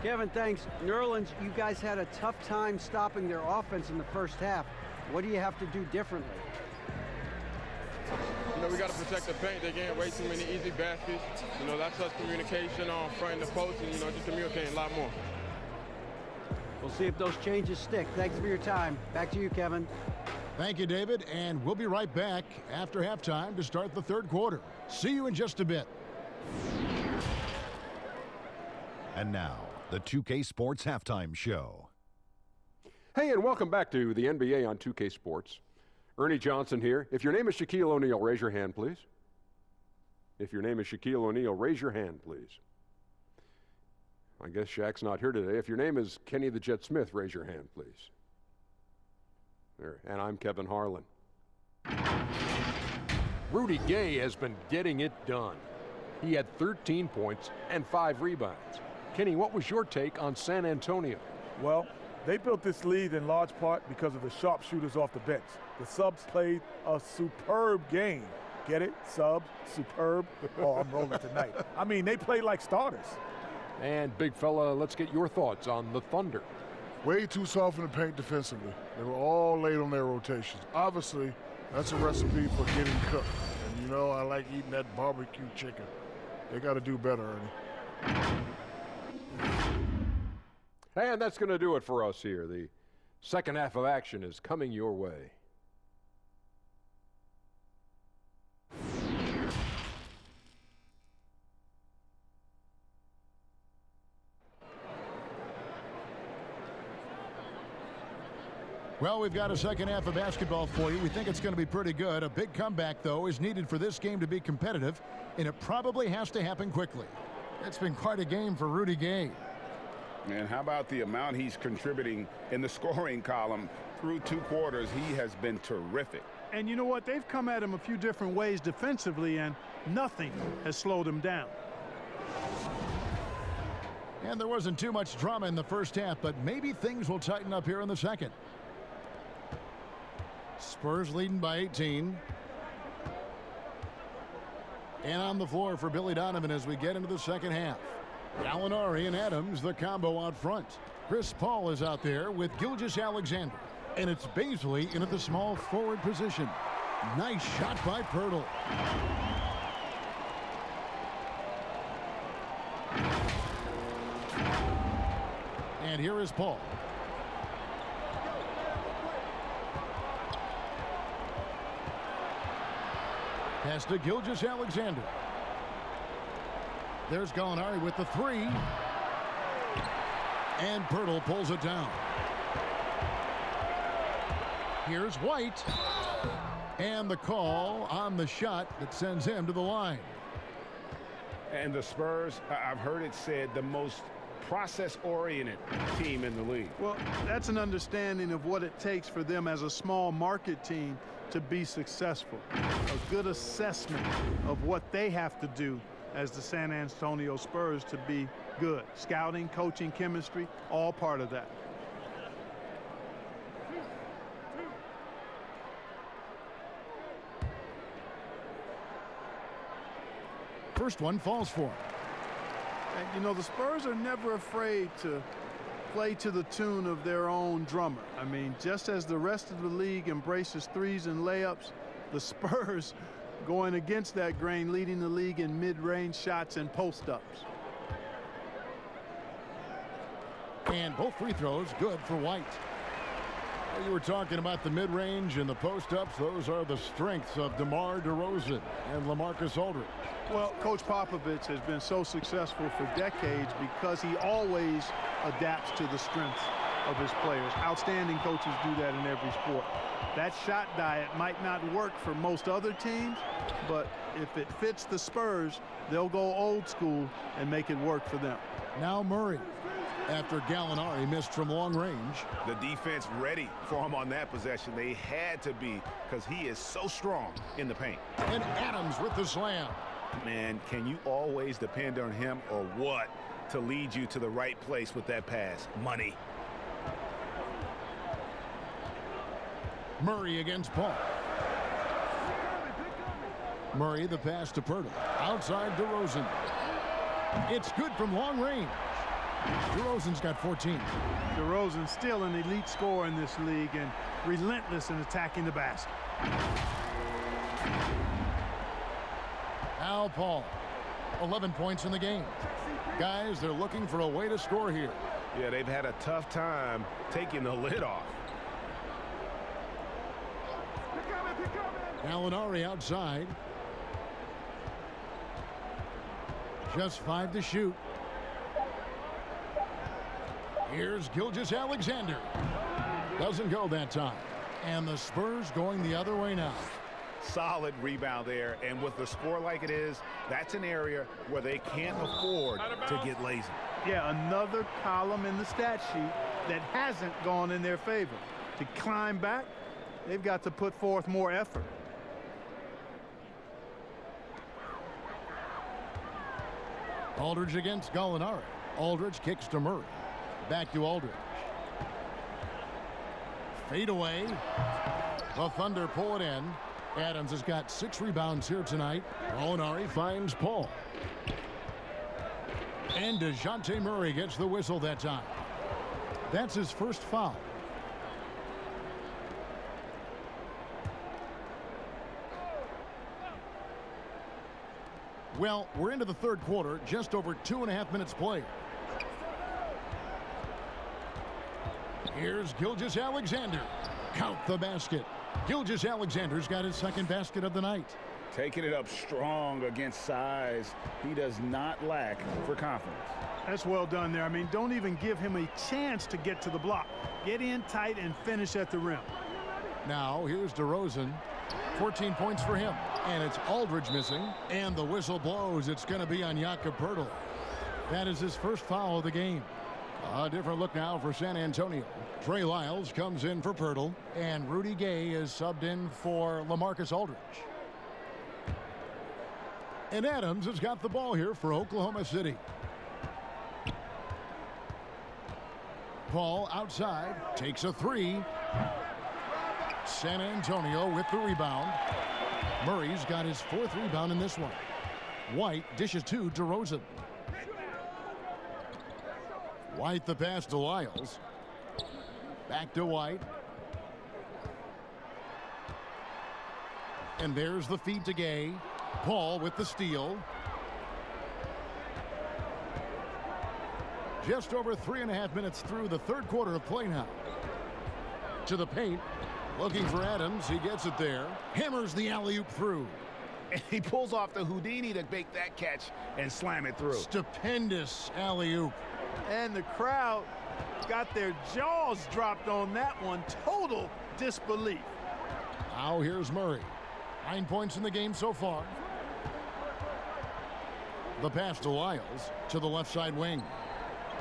Kevin, thanks. New Orleans, you guys had a tough time stopping their offense in the first half. What do you have to do differently? You know, we got to protect the paint. They're getting way too many easy baskets. You know, that's us communication on front and the post, and, you know, just communicating a lot more. We'll see if those changes stick. Thanks for your time. Back to you, Kevin. Thank you, David, and we'll be right back after halftime to start the third quarter. See you in just a bit. And now, the 2K Sports Halftime Show. Hey, and welcome back to the NBA on 2K Sports. Ernie Johnson here. If your name is Shaquille O'Neal, raise your hand, please. If your name is Shaquille O'Neal, raise your hand, please. I guess Shaq's not here today. If your name is Kenny the Jet Smith, raise your hand, please. There. And I'm Kevin Harlan. Rudy Gay has been getting it done. He had 13 points and 5 rebounds. Kenny, what was your take on San Antonio? Well, they built this lead in large part because of the sharpshooters off the bench. The subs played a superb game. Get it? Subs, superb. Oh, I'm rolling tonight. I mean, they played like starters. And big fella, let's get your thoughts on the Thunder. Way too soft in the paint defensively. They were all late on their rotations. Obviously, that's a recipe for getting cooked. And you know, I like eating that barbecue chicken. They got to do better, Ernie. And that's going to do it for us here. The second half of action is coming your way. Well, we've got a second half of basketball for you. We think it's going to be pretty good. A big comeback, though, is needed for this game to be competitive, and it probably has to happen quickly. It's been quite a game for Rudy Gay. And how about the amount he's contributing in the scoring column through 2 quarters? He has been terrific. And you know what? They've come at him a few different ways defensively, and nothing has slowed him down. And there wasn't too much drama in the first half, but maybe things will tighten up here in the second. Spurs leading by 18. And on the floor for Billy Donovan as we get into the second half. Gallinari and Adams, the combo out front. Chris Paul is out there with Gilgeous-Alexander. And it's Baisley in at the small forward position. Nice shot by Pirtle. And here is Paul. Pass to Gilgeous-Alexander. There's Gallinari with the 3. And Pirtle pulls it down. Here's White. And the call on the shot that sends him to the line. And the Spurs, I've heard it said, the most process-oriented team in the league. Well, that's an understanding of what it takes for them as a small market team to be successful. A good assessment of what they have to do as the San Antonio Spurs to be good. Scouting, coaching, chemistry, all part of that. First one falls for him. And, you know, the Spurs are never afraid to play to the tune of their own drummer. I mean, just as the rest of the league embraces threes and layups, the Spurs going against that grain, leading the league in mid-range shots and post-ups. And both free throws good for White. Well, you were talking about the mid-range and the post-ups. Those are the strengths of DeMar DeRozan and LaMarcus Aldridge. Well, Coach Popovich has been so successful for decades because he always adapts to the strengths of his players. Outstanding coaches do that in every sport. That shot diet might not work for most other teams, but if it fits the Spurs, they'll go old school and make it work for them. Now Murray, after Gallinari missed from long range. The defense ready for him on that possession. They had to be, because he is so strong in the paint. And Adams with the slam. Man, can you always depend on him or what to lead you to the right place with that pass? Money. Murray against Paul. Murray the pass to Pirtle. Outside DeRozan. It's good from long range. DeRozan's got 14. DeRozan's still an elite scorer in this league and relentless in attacking the basket. Now Paul, 11 points in the game. Guys, they're looking for a way to score here. Yeah, they've had a tough time taking the lid off. Gallinari outside. Just 5 to shoot. Here's Gilgeous-Alexander. Doesn't go that time. And the Spurs going the other way now. Solid rebound there, and with the score like it is, that's an area where they can't afford to get lazy. Yeah, another column in the stat sheet that hasn't gone in their favor. To climb back, they've got to put forth more effort. Aldridge against Gallinari. Aldridge kicks to Murray. Back to Aldridge. Fade away. The Thunder pull it in. Adams has got 6 rebounds here tonight. Gallinari finds Paul. And DeJounte Murray gets the whistle that time. That's his first foul. Well, we're into the third quarter, just over 2.5 minutes played. Here's Gilgeous-Alexander. Count the basket. Gilgeous-Alexander's got his second basket of the night. Taking it up strong against size. He does not lack for confidence. That's well done there. I mean, don't even give him a chance to get to the block. Get in tight and finish at the rim. Now, here's DeRozan. 14 points for him. And it's Aldridge missing. And the whistle blows. It's going to be on Jakob Poeltl. That is his first foul of the game. A different look now for San Antonio. Trey Lyles comes in for Poeltl. And Rudy Gay is subbed in for LaMarcus Aldridge. And Adams has got the ball here for Oklahoma City. Paul outside. Takes a 3. San Antonio with the rebound. Murray's got his 4th rebound in this one. White dishes to DeRozan. White the pass to Lyles. Back to White. And there's the feed to Gay. Paul with the steal. Just over 3.5 minutes through the third quarter of play now. To the paint. Looking for Adams. He gets it there. Hammers the alley-oop through. And he pulls off the Houdini to make that catch and slam it through. Stupendous alley-oop. And the crowd got their jaws dropped on that one. Total disbelief. Now here's Murray. 9 points in the game so far. The pass to Lyles to the left side wing.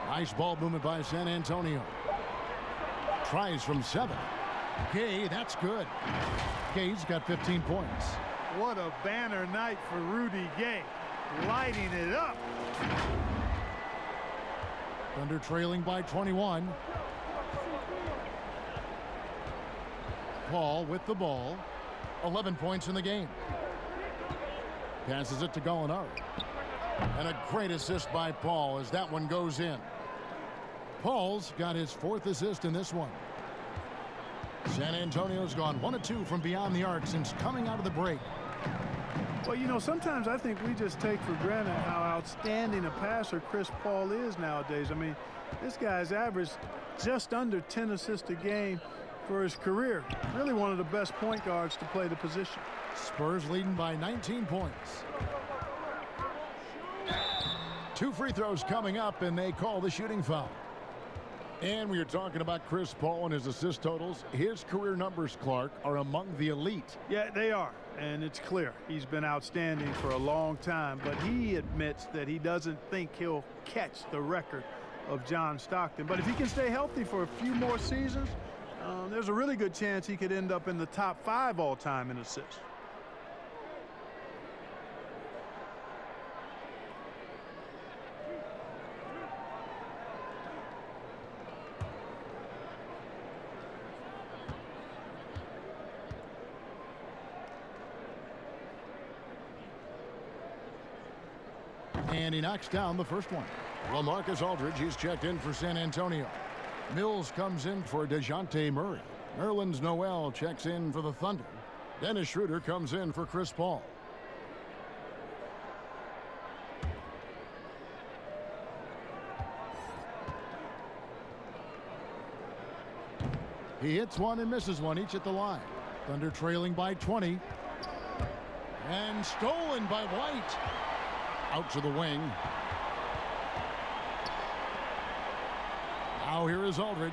Nice ball movement by San Antonio. Tries from 7. Gay, that's good. Gay's got 15 points. What a banner night for Rudy Gay. Lighting it up. Thunder trailing by 21. Paul with the ball. 11 points in the game. Passes it to Gallinari. And a great assist by Paul as that one goes in. Paul's got his 4th assist in this one. San Antonio's gone 1 of 2 from beyond the arc since coming out of the break. Well, you know, sometimes I think we just take for granted how outstanding a passer Chris Paul is nowadays. I mean, this guy's averaged just under 10 assists a game for his career. Really one of the best point guards to play the position. Spurs leading by 19 points. 2 free throws coming up, and they call the shooting foul. And we are talking about Chris Paul and his assist totals. His career numbers, Clark, are among the elite. Yeah, they are. And it's clear he's been outstanding for a long time. But he admits that he doesn't think he'll catch the record of John Stockton. But if he can stay healthy for a few more seasons, there's a really good chance he could end up in the top 5 all-time in assists. And he knocks down the first one. LaMarcus Aldridge, he's checked in for San Antonio. Mills comes in for DeJounte Murray. Nerlens Noel checks in for the Thunder. Dennis Schroeder comes in for Chris Paul. He hits one and misses one, each at the line. Thunder trailing by 20. And stolen by White. Out to the wing. Now here is Aldridge.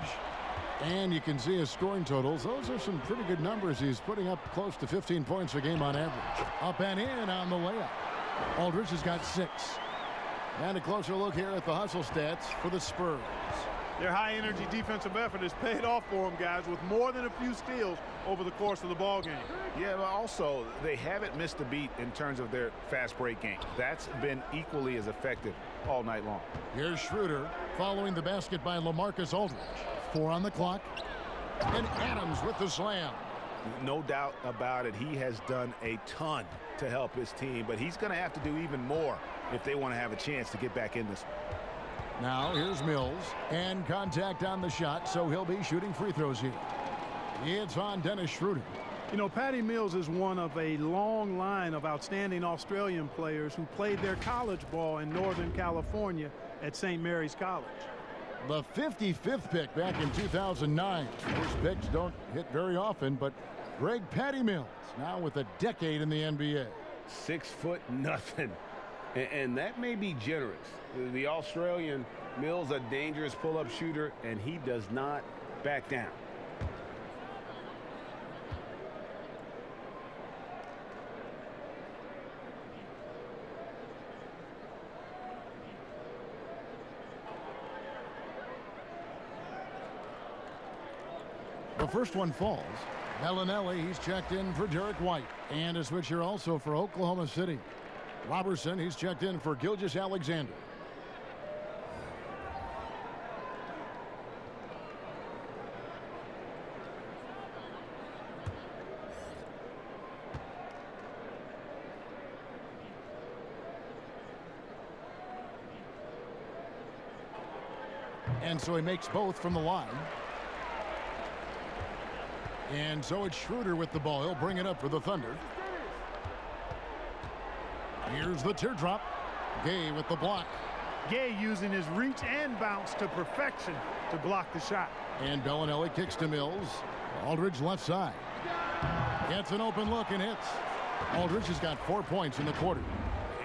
And you can see his scoring totals. Those are some pretty good numbers. He's putting up close to 15 points a game on average. Up and in on the layup. Aldridge has got 6. And a closer look here at the hustle stats for the Spurs. Their high-energy defensive effort has paid off for them, guys, with more than a few steals over the course of the ball game. Yeah, but also they haven't missed a beat in terms of their fast break game. That's been equally as effective all night long. Here's Schroeder following the basket by LaMarcus Aldridge. 4 on the clock. And Adams with the slam. No doubt about it. He has done a ton to help his team, but he's going to have to do even more if they want to have a chance to get back in this one. Now here's Mills, and contact on the shot, so he'll be shooting free throws here. It's on Dennis Schroeder. You know, Patty Mills is one of a long line of outstanding Australian players who played their college ball in Northern California at St. Mary's College. The 55th pick back in 2009. Those picks don't hit very often, but Greg Patty Mills now with a decade in the NBA. 6'0", and that may be generous. The Australian Mills, a dangerous pull-up shooter, and he does not back down. The first one falls. Bellinelli, he's checked in for Derek White. And a switch here also for Oklahoma City. Robertson, he's checked in for Gilgeous-Alexander. And so he makes both from the line. And so it's Schroeder with the ball. He'll bring it up for the Thunder. Here's the teardrop. Gay with the block. Gay using his reach and bounce to perfection to block the shot. And Bellinelli kicks to Mills. Aldridge left side. Gets an open look and hits. Aldridge has got 4 points in the quarter.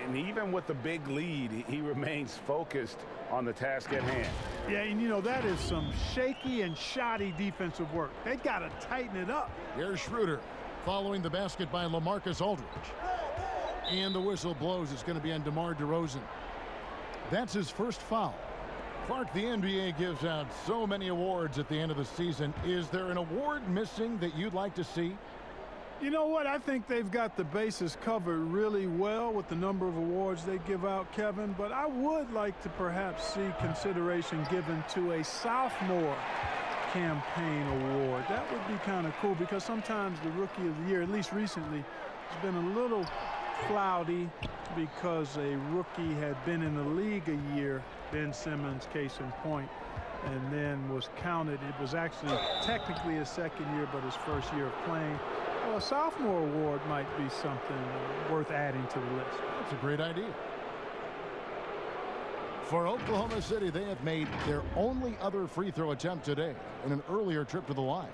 And even with the big lead, he remains focused on the task at hand. Yeah, and you know, that is some shaky and shoddy defensive work. They've got to tighten it up. Here's Schroeder following the basket by LaMarcus Aldridge. And the whistle blows. It's going to be on DeMar DeRozan. That's his first foul. Clark, the NBA gives out so many awards at the end of the season. Is there an award missing that you'd like to see? You know what? I think they've got the bases covered really well with the number of awards they give out, Kevin. But I would like to perhaps see consideration given to a sophomore campaign award. That would be kind of cool because sometimes the rookie of the year, at least recently, has been a little cloudy because a rookie had been in the league a year, Ben Simmons, case in point, and then was counted. It was actually technically his second year, but his first year of playing. Well, a sophomore award might be something worth adding to the list. That's a great idea. For Oklahoma City, they have made their only other free throw attempt today in an earlier trip to the line.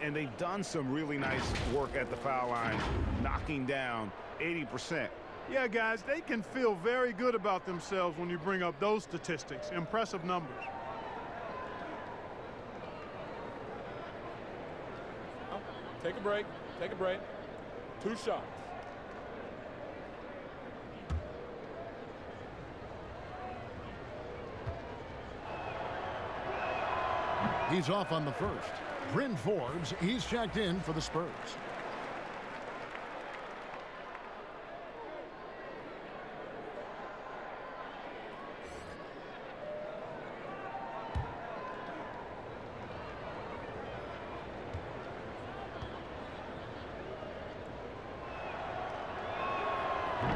And they've done some really nice work at the foul line, knocking down 80%. Yeah, guys, they can feel very good about themselves when you bring up those statistics. Impressive numbers. Take a break. Take a break. 2 shots. He's off on the first. Bryn Forbes, he's checked in for the Spurs.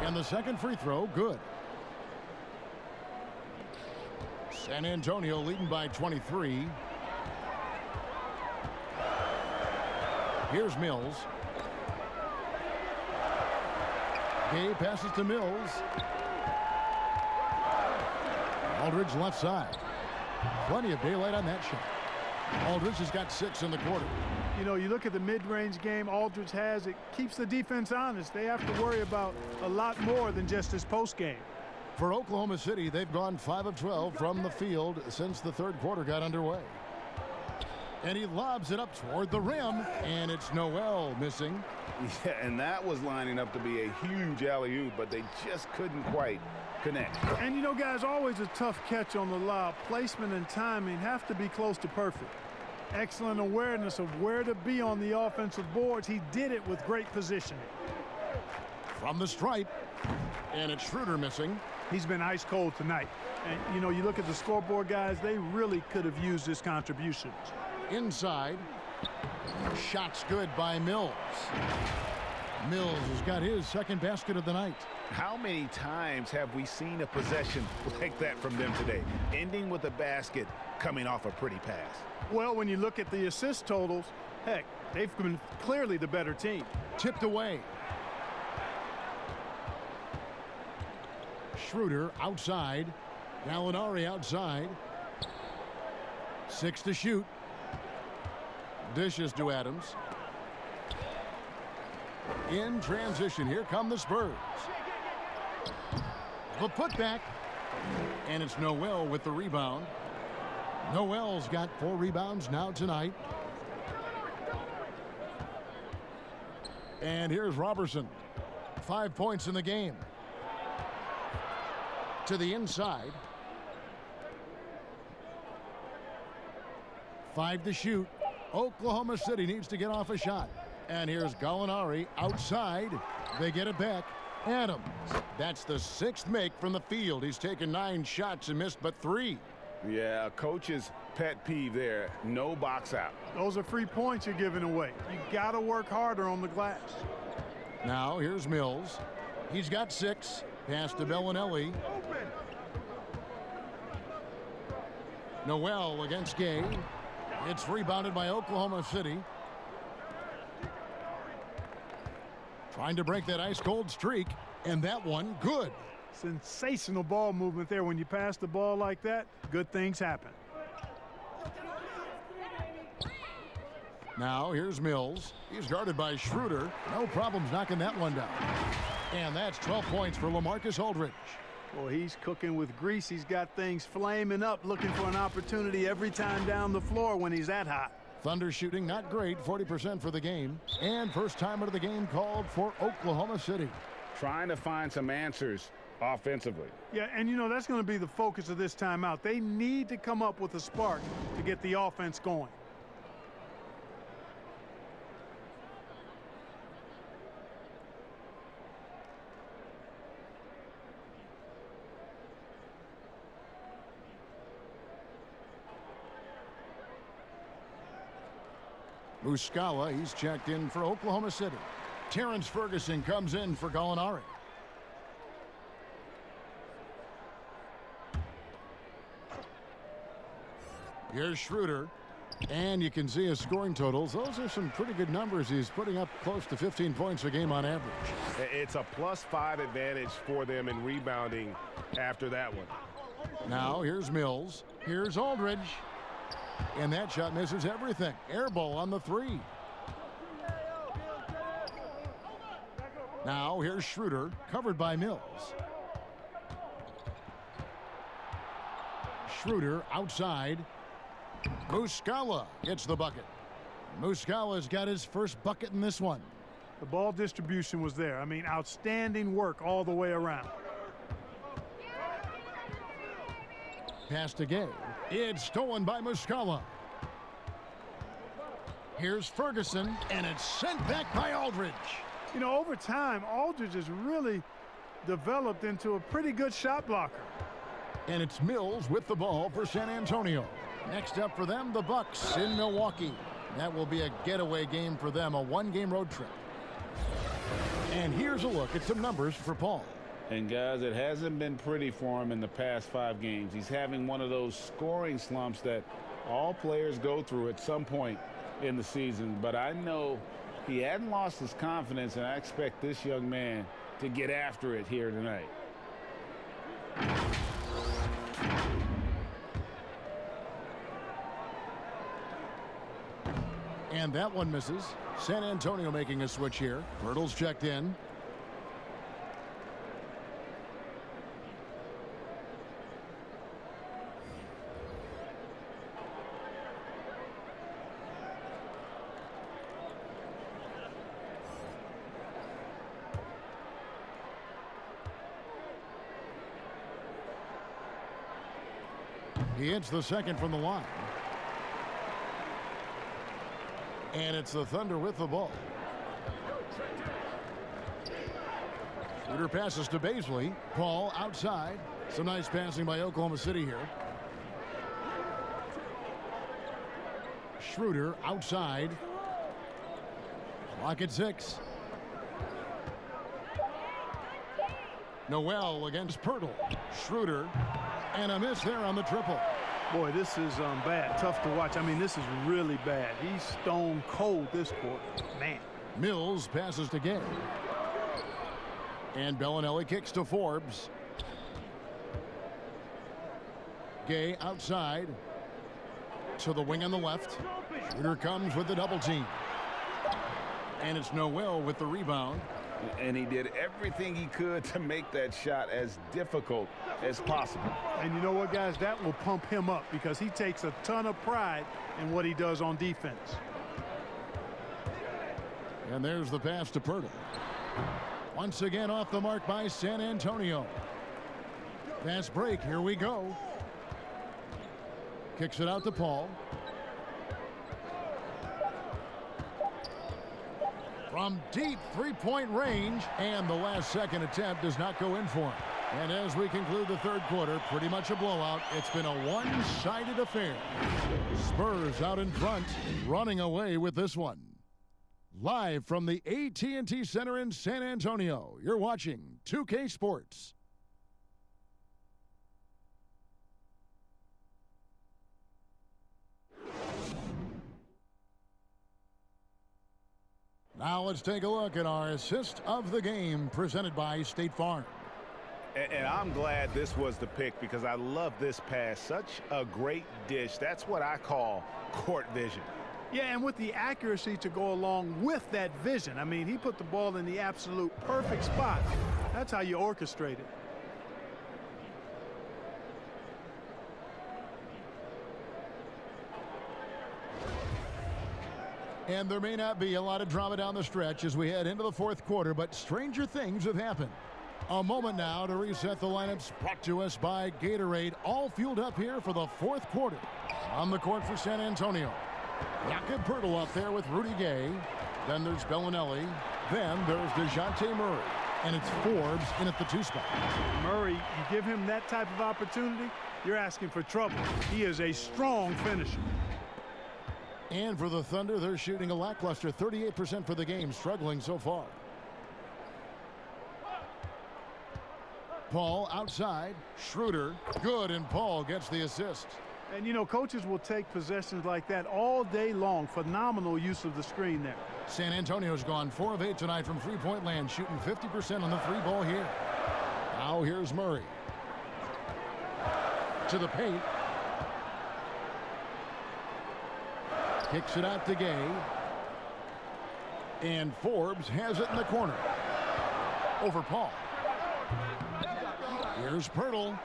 And the second free throw, good. San Antonio leading by 23. Here's Mills. Gay passes to Mills. Aldridge left side. Plenty of daylight on that shot. Aldridge has got 6 in the quarter. You know, you look at the mid-range game Aldridge has, it keeps the defense honest. They have to worry about a lot more than just his post game. For Oklahoma City, they've gone 5 of 12 from the field since the third quarter got underway. And he lobs it up toward the rim, and it's Noel missing. Yeah, and that was lining up to be a huge alley-oop, but they just couldn't quite connect. And you know, guys, always a tough catch on the lob. Placement and timing have to be close to perfect. Excellent awareness of where to be on the offensive boards. He did it with great positioning. From the stripe, and it's Schroeder missing. He's been ice cold tonight. And, you know, you look at the scoreboard, guys, they really could have used his contributions. Inside, shots good by Mills. Mills has got his second basket of the night. How many times have we seen a possession like that from them today, ending with a basket coming off a pretty pass? Well, when you look at the assist totals, heck, they've been clearly the better team. Tipped away. Schroeder outside. Gallinari outside. 6 to shoot. Dishes to Adams. In transition, here come the Spurs. The putback. And it's Noel with the rebound. Noel's got 4 rebounds now tonight. And here's Robertson. 5 points in the game. To the inside. 5 to shoot. Oklahoma City needs to get off a shot. And here's Gallinari outside. They get it back. Adams. That's the 6th make from the field. He's taken 9 shots and missed but 3. Yeah, coach's pet peeve there. No box out. Those are free points you're giving away. You got to work harder on the glass. Now here's Mills. He's got 6. Pass to Bellinelli. Noel against Gay. It's rebounded by Oklahoma City. Trying to break that ice-cold streak, and that one good. Sensational ball movement there. When you pass the ball like that, good things happen. Now here's Mills. He's guarded by Schroeder. No problems knocking that one down. And that's 12 points for LaMarcus Aldridge. Well, he's cooking with grease. He's got things flaming up, looking for an opportunity every time down the floor when he's that hot. Thunder shooting not great, 40% for the game. And first time out of the game called for Oklahoma City. Trying to find some answers offensively. Yeah, and you know, that's going to be the focus of this timeout. They need to come up with a spark to get the offense going. Muscala, he's checked in for Oklahoma City. Terrence Ferguson comes in for Gallinari. Here's Schroeder. And you can see his scoring totals. Those are some pretty good numbers. He's putting up close to 15 points a game on average. It's a +5 advantage for them in rebounding after that one. Now here's Mills. Here's Aldridge. And that shot misses everything. Air ball on the 3. Now here's Schroeder, covered by Mills. Schroeder outside. Muscala gets the bucket. Muscala's got his first bucket in this one. The ball distribution was there. I mean, outstanding work all the way around. Pass to Gay. It's stolen by Muscala. Here's Ferguson, and it's sent back by Aldridge. You know, over time, Aldridge has really developed into a pretty good shot blocker. And it's Mills with the ball for San Antonio. Next up for them, the Bucks in Milwaukee. That will be a getaway game for them, a 1-game road trip. And here's a look at some numbers for Paul. And guys, it hasn't been pretty for him in the past 5 games. He's having one of those scoring slumps that all players go through at some point in the season. But I know he hadn't lost his confidence, and I expect this young man to get after it here tonight. And that one misses. San Antonio making a switch here. Pirtle's checked in. He hits the second from the line. And it's the Thunder with the ball. Schroeder passes to Baisley. Paul outside. Some nice passing by Oklahoma City here. Schroeder outside. Clock at 6. Noel against Pirtle. Schroeder. And a miss there on the triple. Boy, this is bad. Tough to watch. I mean, this is really bad. He's stone cold this quarter. Man. Mills passes to Gay. And Bellinelli kicks to Forbes. Gay outside. To the wing on the left. Schroeder comes with the double team. And it's Noel with the rebound. And he did everything he could to make that shot as difficult as possible. And you know what, guys? That will pump him up because he takes a ton of pride in what he does on defense. And there's the pass to Pirtle. Once again off the mark by San Antonio. Fast break. Here we go. Kicks it out to Paul. From deep three-point range, and the last second attempt does not go in for him. And as we conclude the third quarter, pretty much a blowout. It's been a one-sided affair. Spurs out in front, running away with this one. Live from the AT&TCenter in San Antonio, you're watching 2K Sports. Now let's take a look at our assist of the game presented by State Farm. And I'm glad this was the pick because I love this pass. Such a great dish. That's what I call court vision. Yeah, and with the accuracy to go along with that vision. I mean, he put the ball in the absolute perfect spot. That's how you orchestrate it. And there may not be a lot of drama down the stretch as we head into the fourth quarter, but stranger things have happened. A moment now to reset the lineups brought to us by Gatorade, all fueled up here for the fourth quarter. On the court for San Antonio. Jakob Pirtle up there with Rudy Gay. Then there's Bellinelli. Then there's DeJounte Murray. And it's Forbes in at the 2 spot. Murray, you give him that type of opportunity, you're asking for trouble. He is a strong finisher. And for the Thunder, they're shooting a lackluster 38% for the game, struggling so far. Paul outside. Schroeder, good, and Paul gets the assist. And, you know, coaches will take possessions like that all day long. Phenomenal use of the screen there. San Antonio's gone 4 of 8 tonight from three-point land, shooting 50% on the 3-ball here. Now here's Murray. To the paint. Kicks it out to Gay. And Forbes has it in the corner. Over Paul. Here's Pirtle.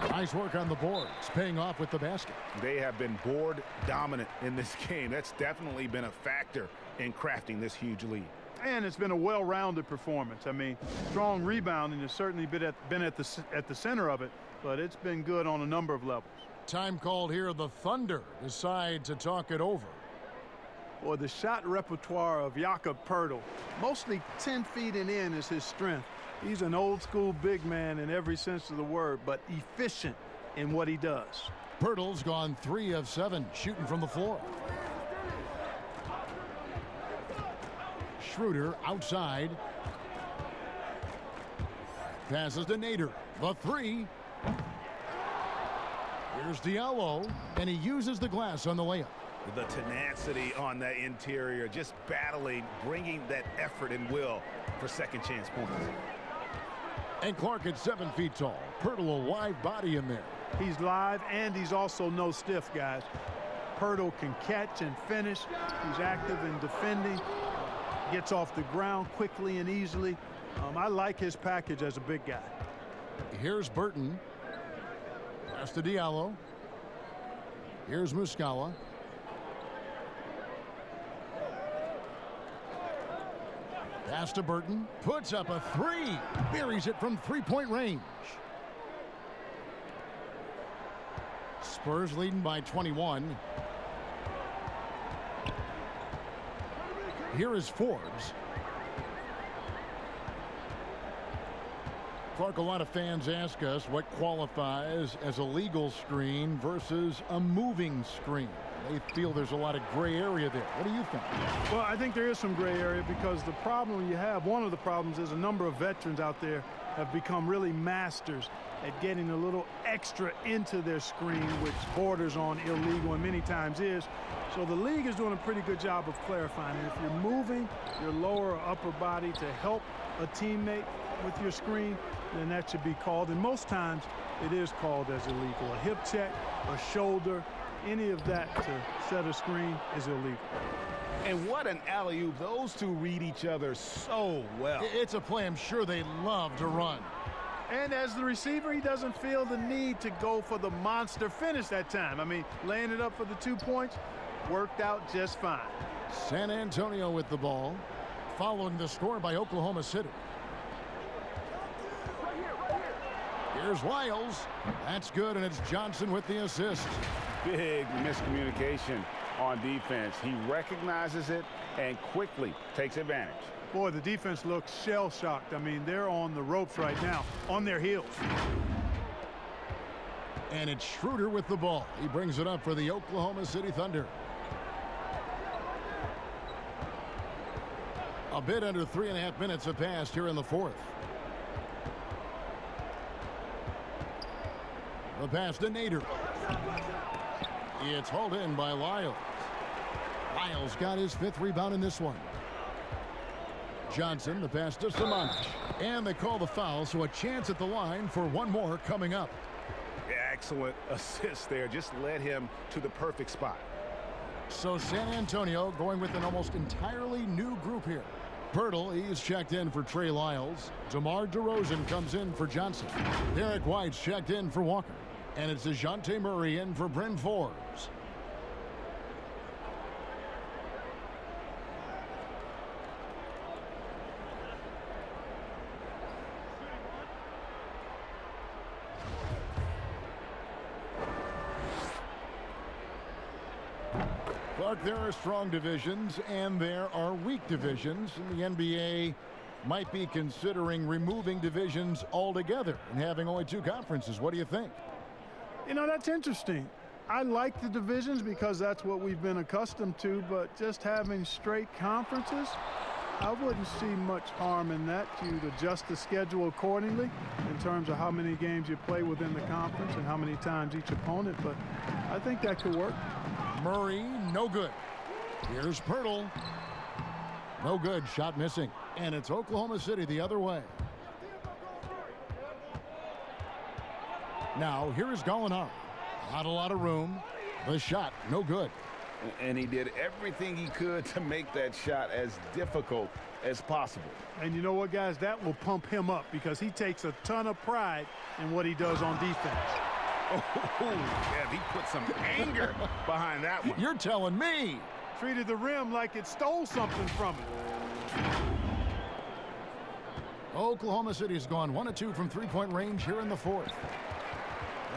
Nice work on the boards, paying off with the basket. They have been board dominant in this game. That's definitely been a factor in crafting this huge lead. And it's been a well-rounded performance. I mean, strong rebounding has certainly been at the center of it, but it's been good on a number of levels. Time called here. The Thunder decide to talk it over. Boy, the shot repertoire of Jakob Pirtle, mostly 10 feet and in is his strength. He's an old-school big man in every sense of the word, but efficient in what he does. Pirtle's gone 3 of 7, shooting from the floor. Schroeder outside. Passes to Nader. The 3. Here's Diallo, and he uses the glass on the layup. The tenacity on that interior, just battling, bringing that effort and will for second chance points. And Clark at 7 feet tall. Pirtle a live body in there. He's live, and he's also no stiff, guys. Pirtle can catch and finish. He's active in defending, gets off the ground quickly and easily. I like his package as a big guy. Here's Burton. Pass to Diallo. Here's Muscala. Pass to Burton. Puts up a three. Buries it from three-point range. Spurs leading by 21. Here is Forbes. Clark, a lot of fans ask us what qualifies as a legal screen versus a moving screen. They feel there's a lot of gray area there. What do you think? Well, I think there is some gray area because the problem you have, one of the problems is a number of veterans out there have become really masters at getting a little extra into their screen, which borders on illegal and many times is. So the league is doing a pretty good job of clarifying. If you're moving your lower or upper body to help a teammate with your screen, then that should be called. And most times it is called as illegal. A hip check, a shoulder, any of that to set a screen is illegal. And what an alley-oop. Those two read each other so well. It's a play I'm sure they love to run. And as the receiver, he doesn't feel the need to go for the monster finish that time. I mean, laying it up for the 2 points worked out just fine. San Antonio with the ball, following the score by Oklahoma City. Here's Wiles. That's good, and it's Johnson with the assist. Big miscommunication on defense. He recognizes it and quickly takes advantage. Boy, the defense looks shell-shocked. I mean, they're on the ropes right now, on their heels. And it's Schroeder with the ball. He brings it up for the Oklahoma City Thunder. A bit under 3.5 minutes have passed here in the fourth. The pass to Nader. It's hauled in by Lyles. Lyles got his 5th rebound in this one. Johnson, the pass to Samanic. And they call the foul, so a chance at the line for one more coming up. Excellent assist there. Just led him to the perfect spot. So San Antonio going with an almost entirely new group here. Pirtle, he's checked in for Trey Lyles. DeMar DeRozan comes in for Johnson. Derek White's checked in for Walker. And it's DeJounte Murray in for Bryn Forbes. Clark, there are strong divisions and there are weak divisions, and the NBA might be considering removing divisions altogether and having only 2 conferences. What do you think? You know, that's interesting. I like the divisions because that's what we've been accustomed to, but just having straight conferences, I wouldn't see much harm in that. You'd adjust the schedule accordingly in terms of how many games you play within the conference and how many times each opponent, but I think that could work. Murray, no good. Here's Pirtle. No good, shot missing. And it's Oklahoma City the other way. Now, here is Gallinari. Not a lot of room. The shot, no good. And he did everything he could to make that shot as difficult as possible. And you know what, guys? That will pump him up because he takes a ton of pride in what he does on defense. Oh, yeah, he put some anger behind that one. You're telling me. Treated the rim like it stole something from it. Oklahoma City's gone 1 of 2 from 3-point range here in the fourth.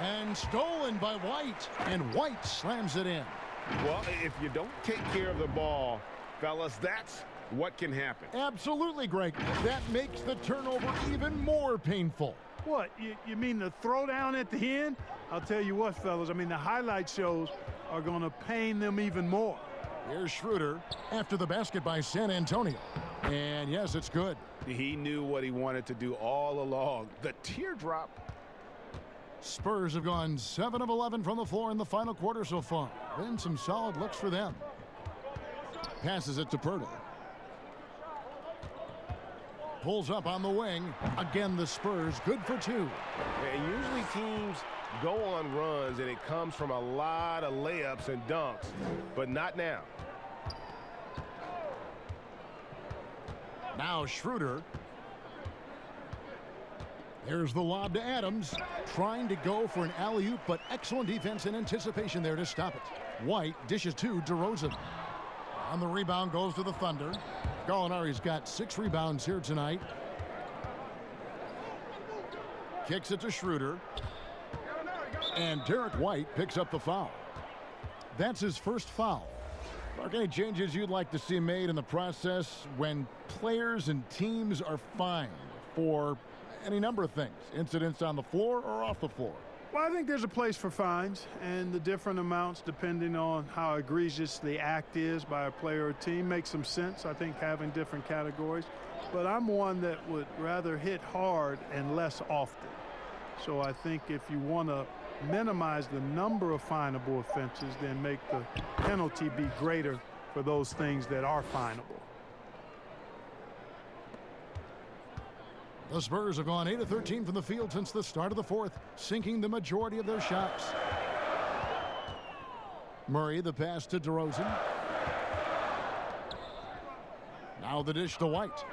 And stolen by White. And White slams it in. Well, if you don't take care of the ball, fellas, that's what can happen. Absolutely, Greg. That makes the turnover even more painful. What, you mean the throwdown at the end? I'll tell you what, fellas, I mean, the highlight shows are going to pain them even more. Here's Schroeder after the basket by San Antonio. And yes, it's good. He knew what he wanted to do all along. The teardrop. Spurs have gone 7 of 11 from the floor in the final quarter so far. Been some solid looks for them. Passes it to Pirtle. Pulls up on the wing. Again, the Spurs good for 2. And usually teams go on runs, and it comes from a lot of layups and dunks, but not now. Now Schroeder. There's the lob to Adams, trying to go for an alley-oop, but excellent defense and anticipation there to stop it. White dishes to DeRozan. On the rebound goes to the Thunder. Gallinari's got 6 rebounds here tonight. Kicks it to Schroeder. And Derek White picks up the foul. That's his first foul. Mark, any changes you'd like to see made in the process when players and teams are fined for any number of things, incidents on the floor or off the floor? Well, I think there's a place for fines, and the different amounts depending on how egregious the act is by a player or team makes some sense. I think having different categories, but I'm one that would rather hit hard and less often. So I think if you want to minimize the number of finable offenses, then make the penalty be greater for those things that are finable. The Spurs have gone 8 of 13 from the field since the start of the fourth, sinking the majority of their shots. Murray, the pass to DeRozan. Now the dish to White.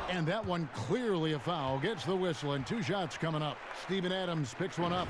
And that one clearly a foul. Gets the whistle, and 2 shots coming up. Steven Adams picks one up.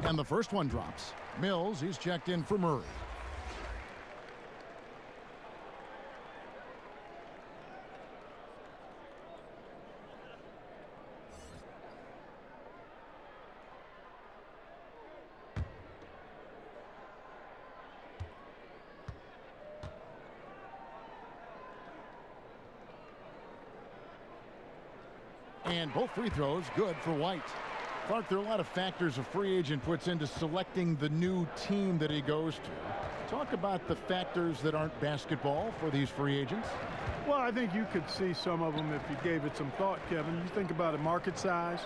And the first one drops. Mills, he's checked in for Murray. And both free throws good for White. Clark, there are a lot of factors a free agent puts into selecting the new team that he goes to. Talk about the factors that aren't basketball for these free agents. Well, I think you could see some of them if you gave it some thought, Kevin. You think about a market size,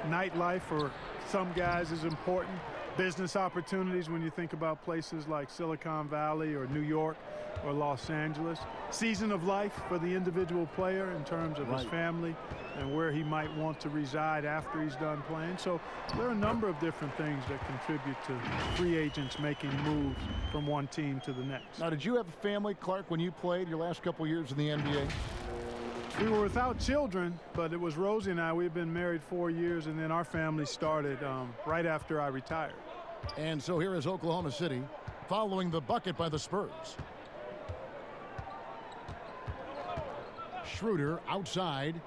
nightlife for some guys is important, business opportunities when you think about places like Silicon Valley or New York or Los Angeles, season of life for the individual player in terms of his family and where he might want to reside after he's done playing. So there are a number of different things that contribute to free agents making moves from one team to the next. Now, did you have a family, Clark, when you played your last couple years in the NBA? We were without children, but it was Rosie and I. We've been married 4 years, and then our family started right after I retired. And so here is Oklahoma City following the bucket by the Spurs. Schroeder outside.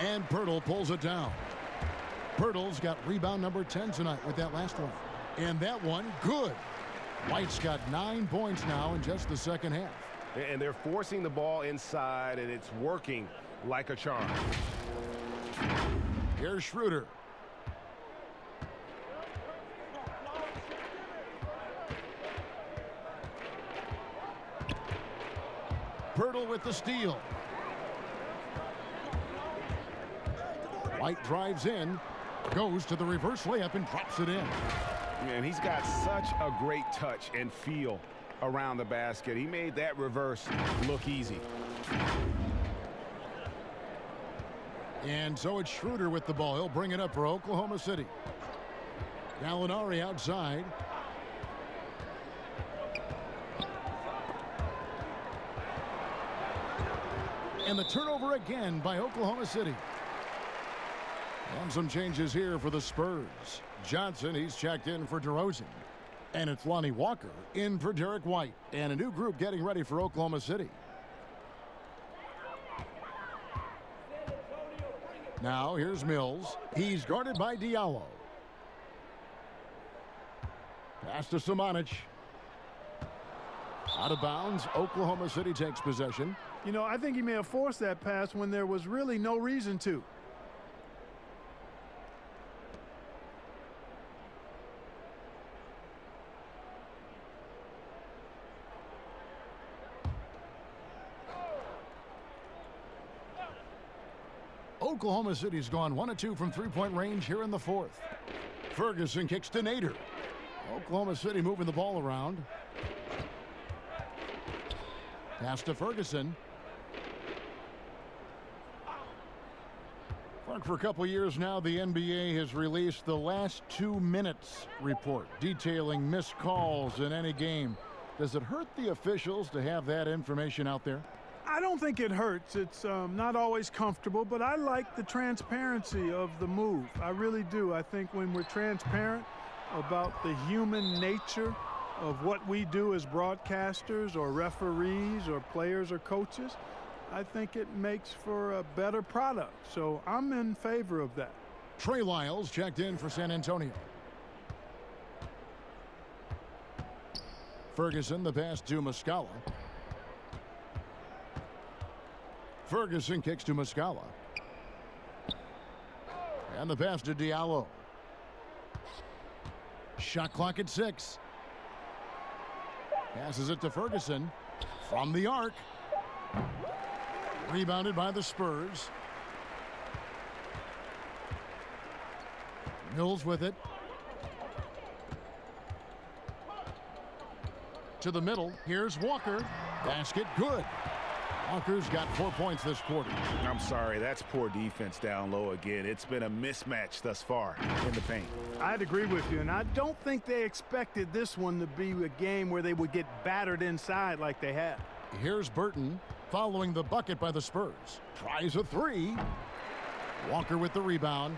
And Pirtle pulls it down. Pirtle's got rebound number 10 tonight with that last one. And that one, good. White's got 9 points now in just the second half. And they're forcing the ball inside, and it's working like a charm. Here's Schroeder. Pirtle with the steal. White drives in, goes to the reverse layup and drops it in. And he's got such a great touch and feel around the basket. He made that reverse look easy. And so it's Schroeder with the ball. He'll bring it up for Oklahoma City. Gallinari outside. And the turnover again by Oklahoma City. And some changes here for the Spurs. Johnson, he's checked in for DeRozan. And it's Lonnie Walker in for Derek White. And a new group getting ready for Oklahoma City. Now here's Mills. He's guarded by Diallo. Pass to Samanic. Out of bounds. Oklahoma City takes possession. You know, I think he may have forced that pass when there was really no reason to. Oklahoma City's gone 1 of 2 from three-point range here in the fourth. Ferguson kicks to Nader. Oklahoma City moving the ball around. Pass to Ferguson. For a couple years now, the NBA has released the last 2 minutes report detailing missed calls in any game. Does it hurt the officials to have that information out there? I don't think it hurts. It's not always comfortable, but I like the transparency of the move. I really do. I think when we're transparent about the human nature of what we do as broadcasters or referees or players or coaches, I think it makes for a better product. So I'm in favor of that. Trey Lyles checked in for San Antonio. Ferguson, the pass to Muscala. Ferguson kicks to Muscala. And the pass to Diallo. Shot clock at 6. Passes it to Ferguson from the arc. Rebounded by the Spurs. Mills with it. To the middle. Here's Walker. Basket good. Walker's got 4 points this quarter. I'm sorry, that's poor defense down low again. It's been a mismatch thus far in the paint. I'd agree with you, and I don't think they expected this one to be a game where they would get battered inside like they have. Here's Burton following the bucket by the Spurs. Tries a 3. Walker with the rebound.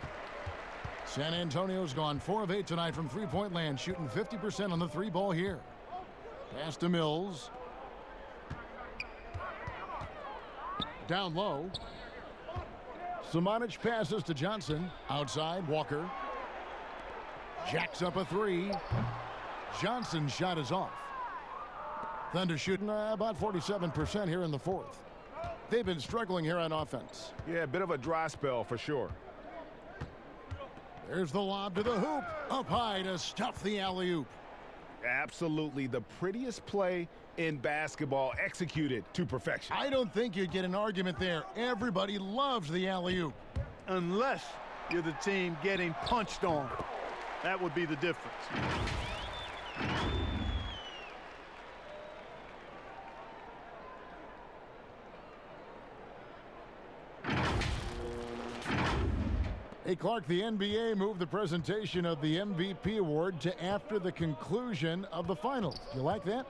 San Antonio's gone 4 of 8 tonight from three-point land, shooting 50% on the 3-ball here. Pass to Mills. Down low. Samanic passes to Johnson. Outside, Walker. Jacks up a 3. Johnson's shot is off. Thunder shooting about 47% here in the fourth. They've been struggling here on offense. Yeah, a bit of a dry spell for sure. There's the lob to the hoop. Up high to stuff the alley-oop. Absolutely the prettiest play in basketball, executed to perfection. I don't think you'd get an argument there. Everybody loves the alley-oop. Unless you're the team getting punched on. That would be the difference. Hey, Clark, the NBA moved the presentation of the MVP award to after the conclusion of the finals. You like that?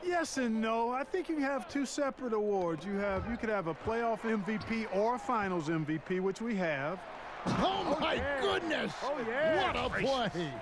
Yes and no. I think you have 2 separate awards. You could have a playoff MVP or a finals MVP, which we have. Oh my goodness! Oh yeah! What a play!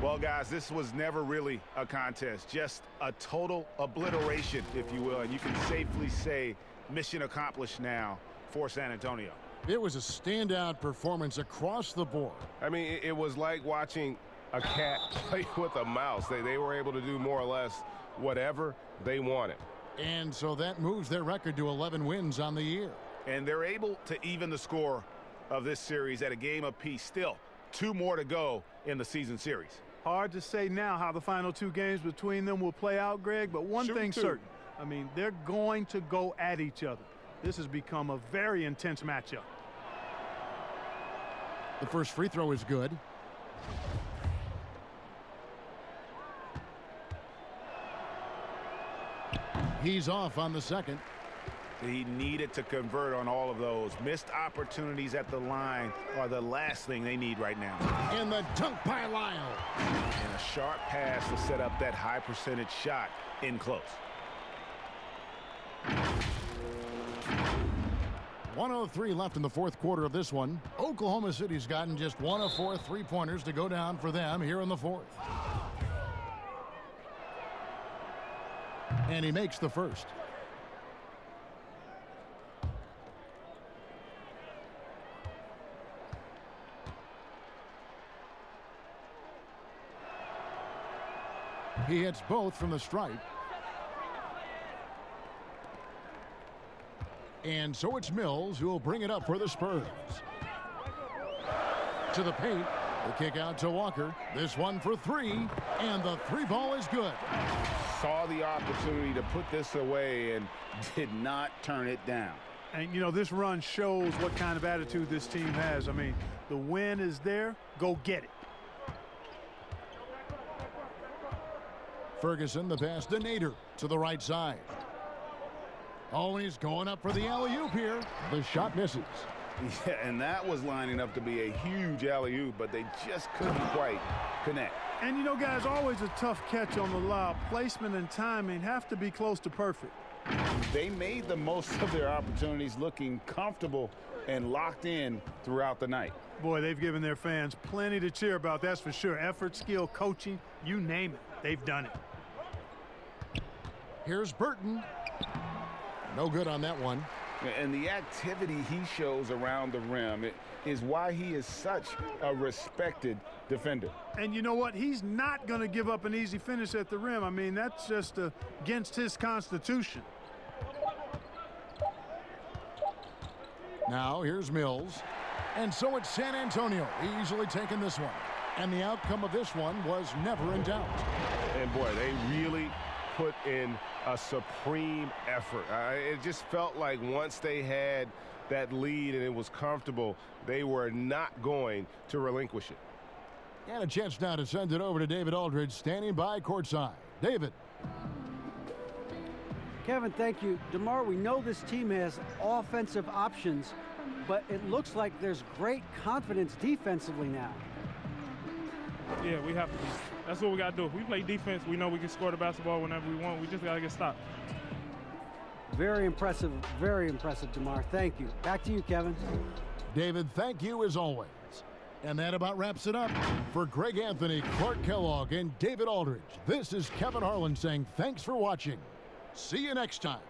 Well, guys, this was never really a contest, just a total obliteration, if you will, and you can safely say mission accomplished now for San Antonio. It was a standout performance across the board. I mean, it was like watching a cat play with a mouse. They were able to do more or less whatever they wanted. And so that moves their record to 11 wins on the year. And they're able to even the score of this series at a game apiece. Still, 2 more to go in the season series. Hard to say now how the final 2 games between them will play out, Greg, but one thing's certain. I mean, they're going to go at each other. This has become a very intense matchup. The first free throw is good. He's off on the second. He needed to convert on all of those. Missed opportunities at the line are the last thing they need right now. And the dunk by Lyle. And a sharp pass to set up that high percentage shot in close. 1:03 left in the fourth quarter of this one. Oklahoma City's gotten just 1 of 4 3-pointers to go down for them here in the fourth. And he makes the first. He hits both from the stripe. And so it's Mills who will bring it up for the Spurs. To the paint. The kick out to Walker. This one for three. And the three ball is good. Saw the opportunity to put this away and did not turn it down. And, you know, this run shows what kind of attitude this team has. I mean, the win is there. Go get it. Ferguson, the pass to Nader to the right side. Oh, and he's going up for the alley-oop here. The shot misses. Yeah, and that was lining up to be a huge alley-oop, but they just couldn't quite connect. And, you know, guys, always a tough catch on the lob. Placement and timing have to be close to perfect. They made the most of their opportunities, looking comfortable and locked in throughout the night. Boy, they've given their fans plenty to cheer about, that's for sure. Effort, skill, coaching, you name it. They've done it. Here's Burton. No good on that one. And the activity he shows around the rim is why he is such a respected defender. And you know what? He's not going to give up an easy finish at the rim. I mean, that's just against his constitution. Now here's Mills. And so it's San Antonio easily taking this one. And the outcome of this one was never in doubt. And boy, they really put in a supreme effort. It just felt like once they had that lead and it was comfortable, they were not going to relinquish it. And a chance now to send it over to David Aldridge, standing by courtside. David. Kevin, thank you. DeMar, we know this team has offensive options, but it looks like there's great confidence defensively now. Yeah, we have to be. That's what we got to do. If we play defense, we know we can score the basketball whenever we want. We just got to get stopped. Very impressive, DeMar. Thank you. Back to you, Kevin. David, thank you as always. And that about wraps it up. For Greg Anthony, Clark Kellogg, and David Aldridge, this is Kevin Harlan saying thanks for watching. See you next time.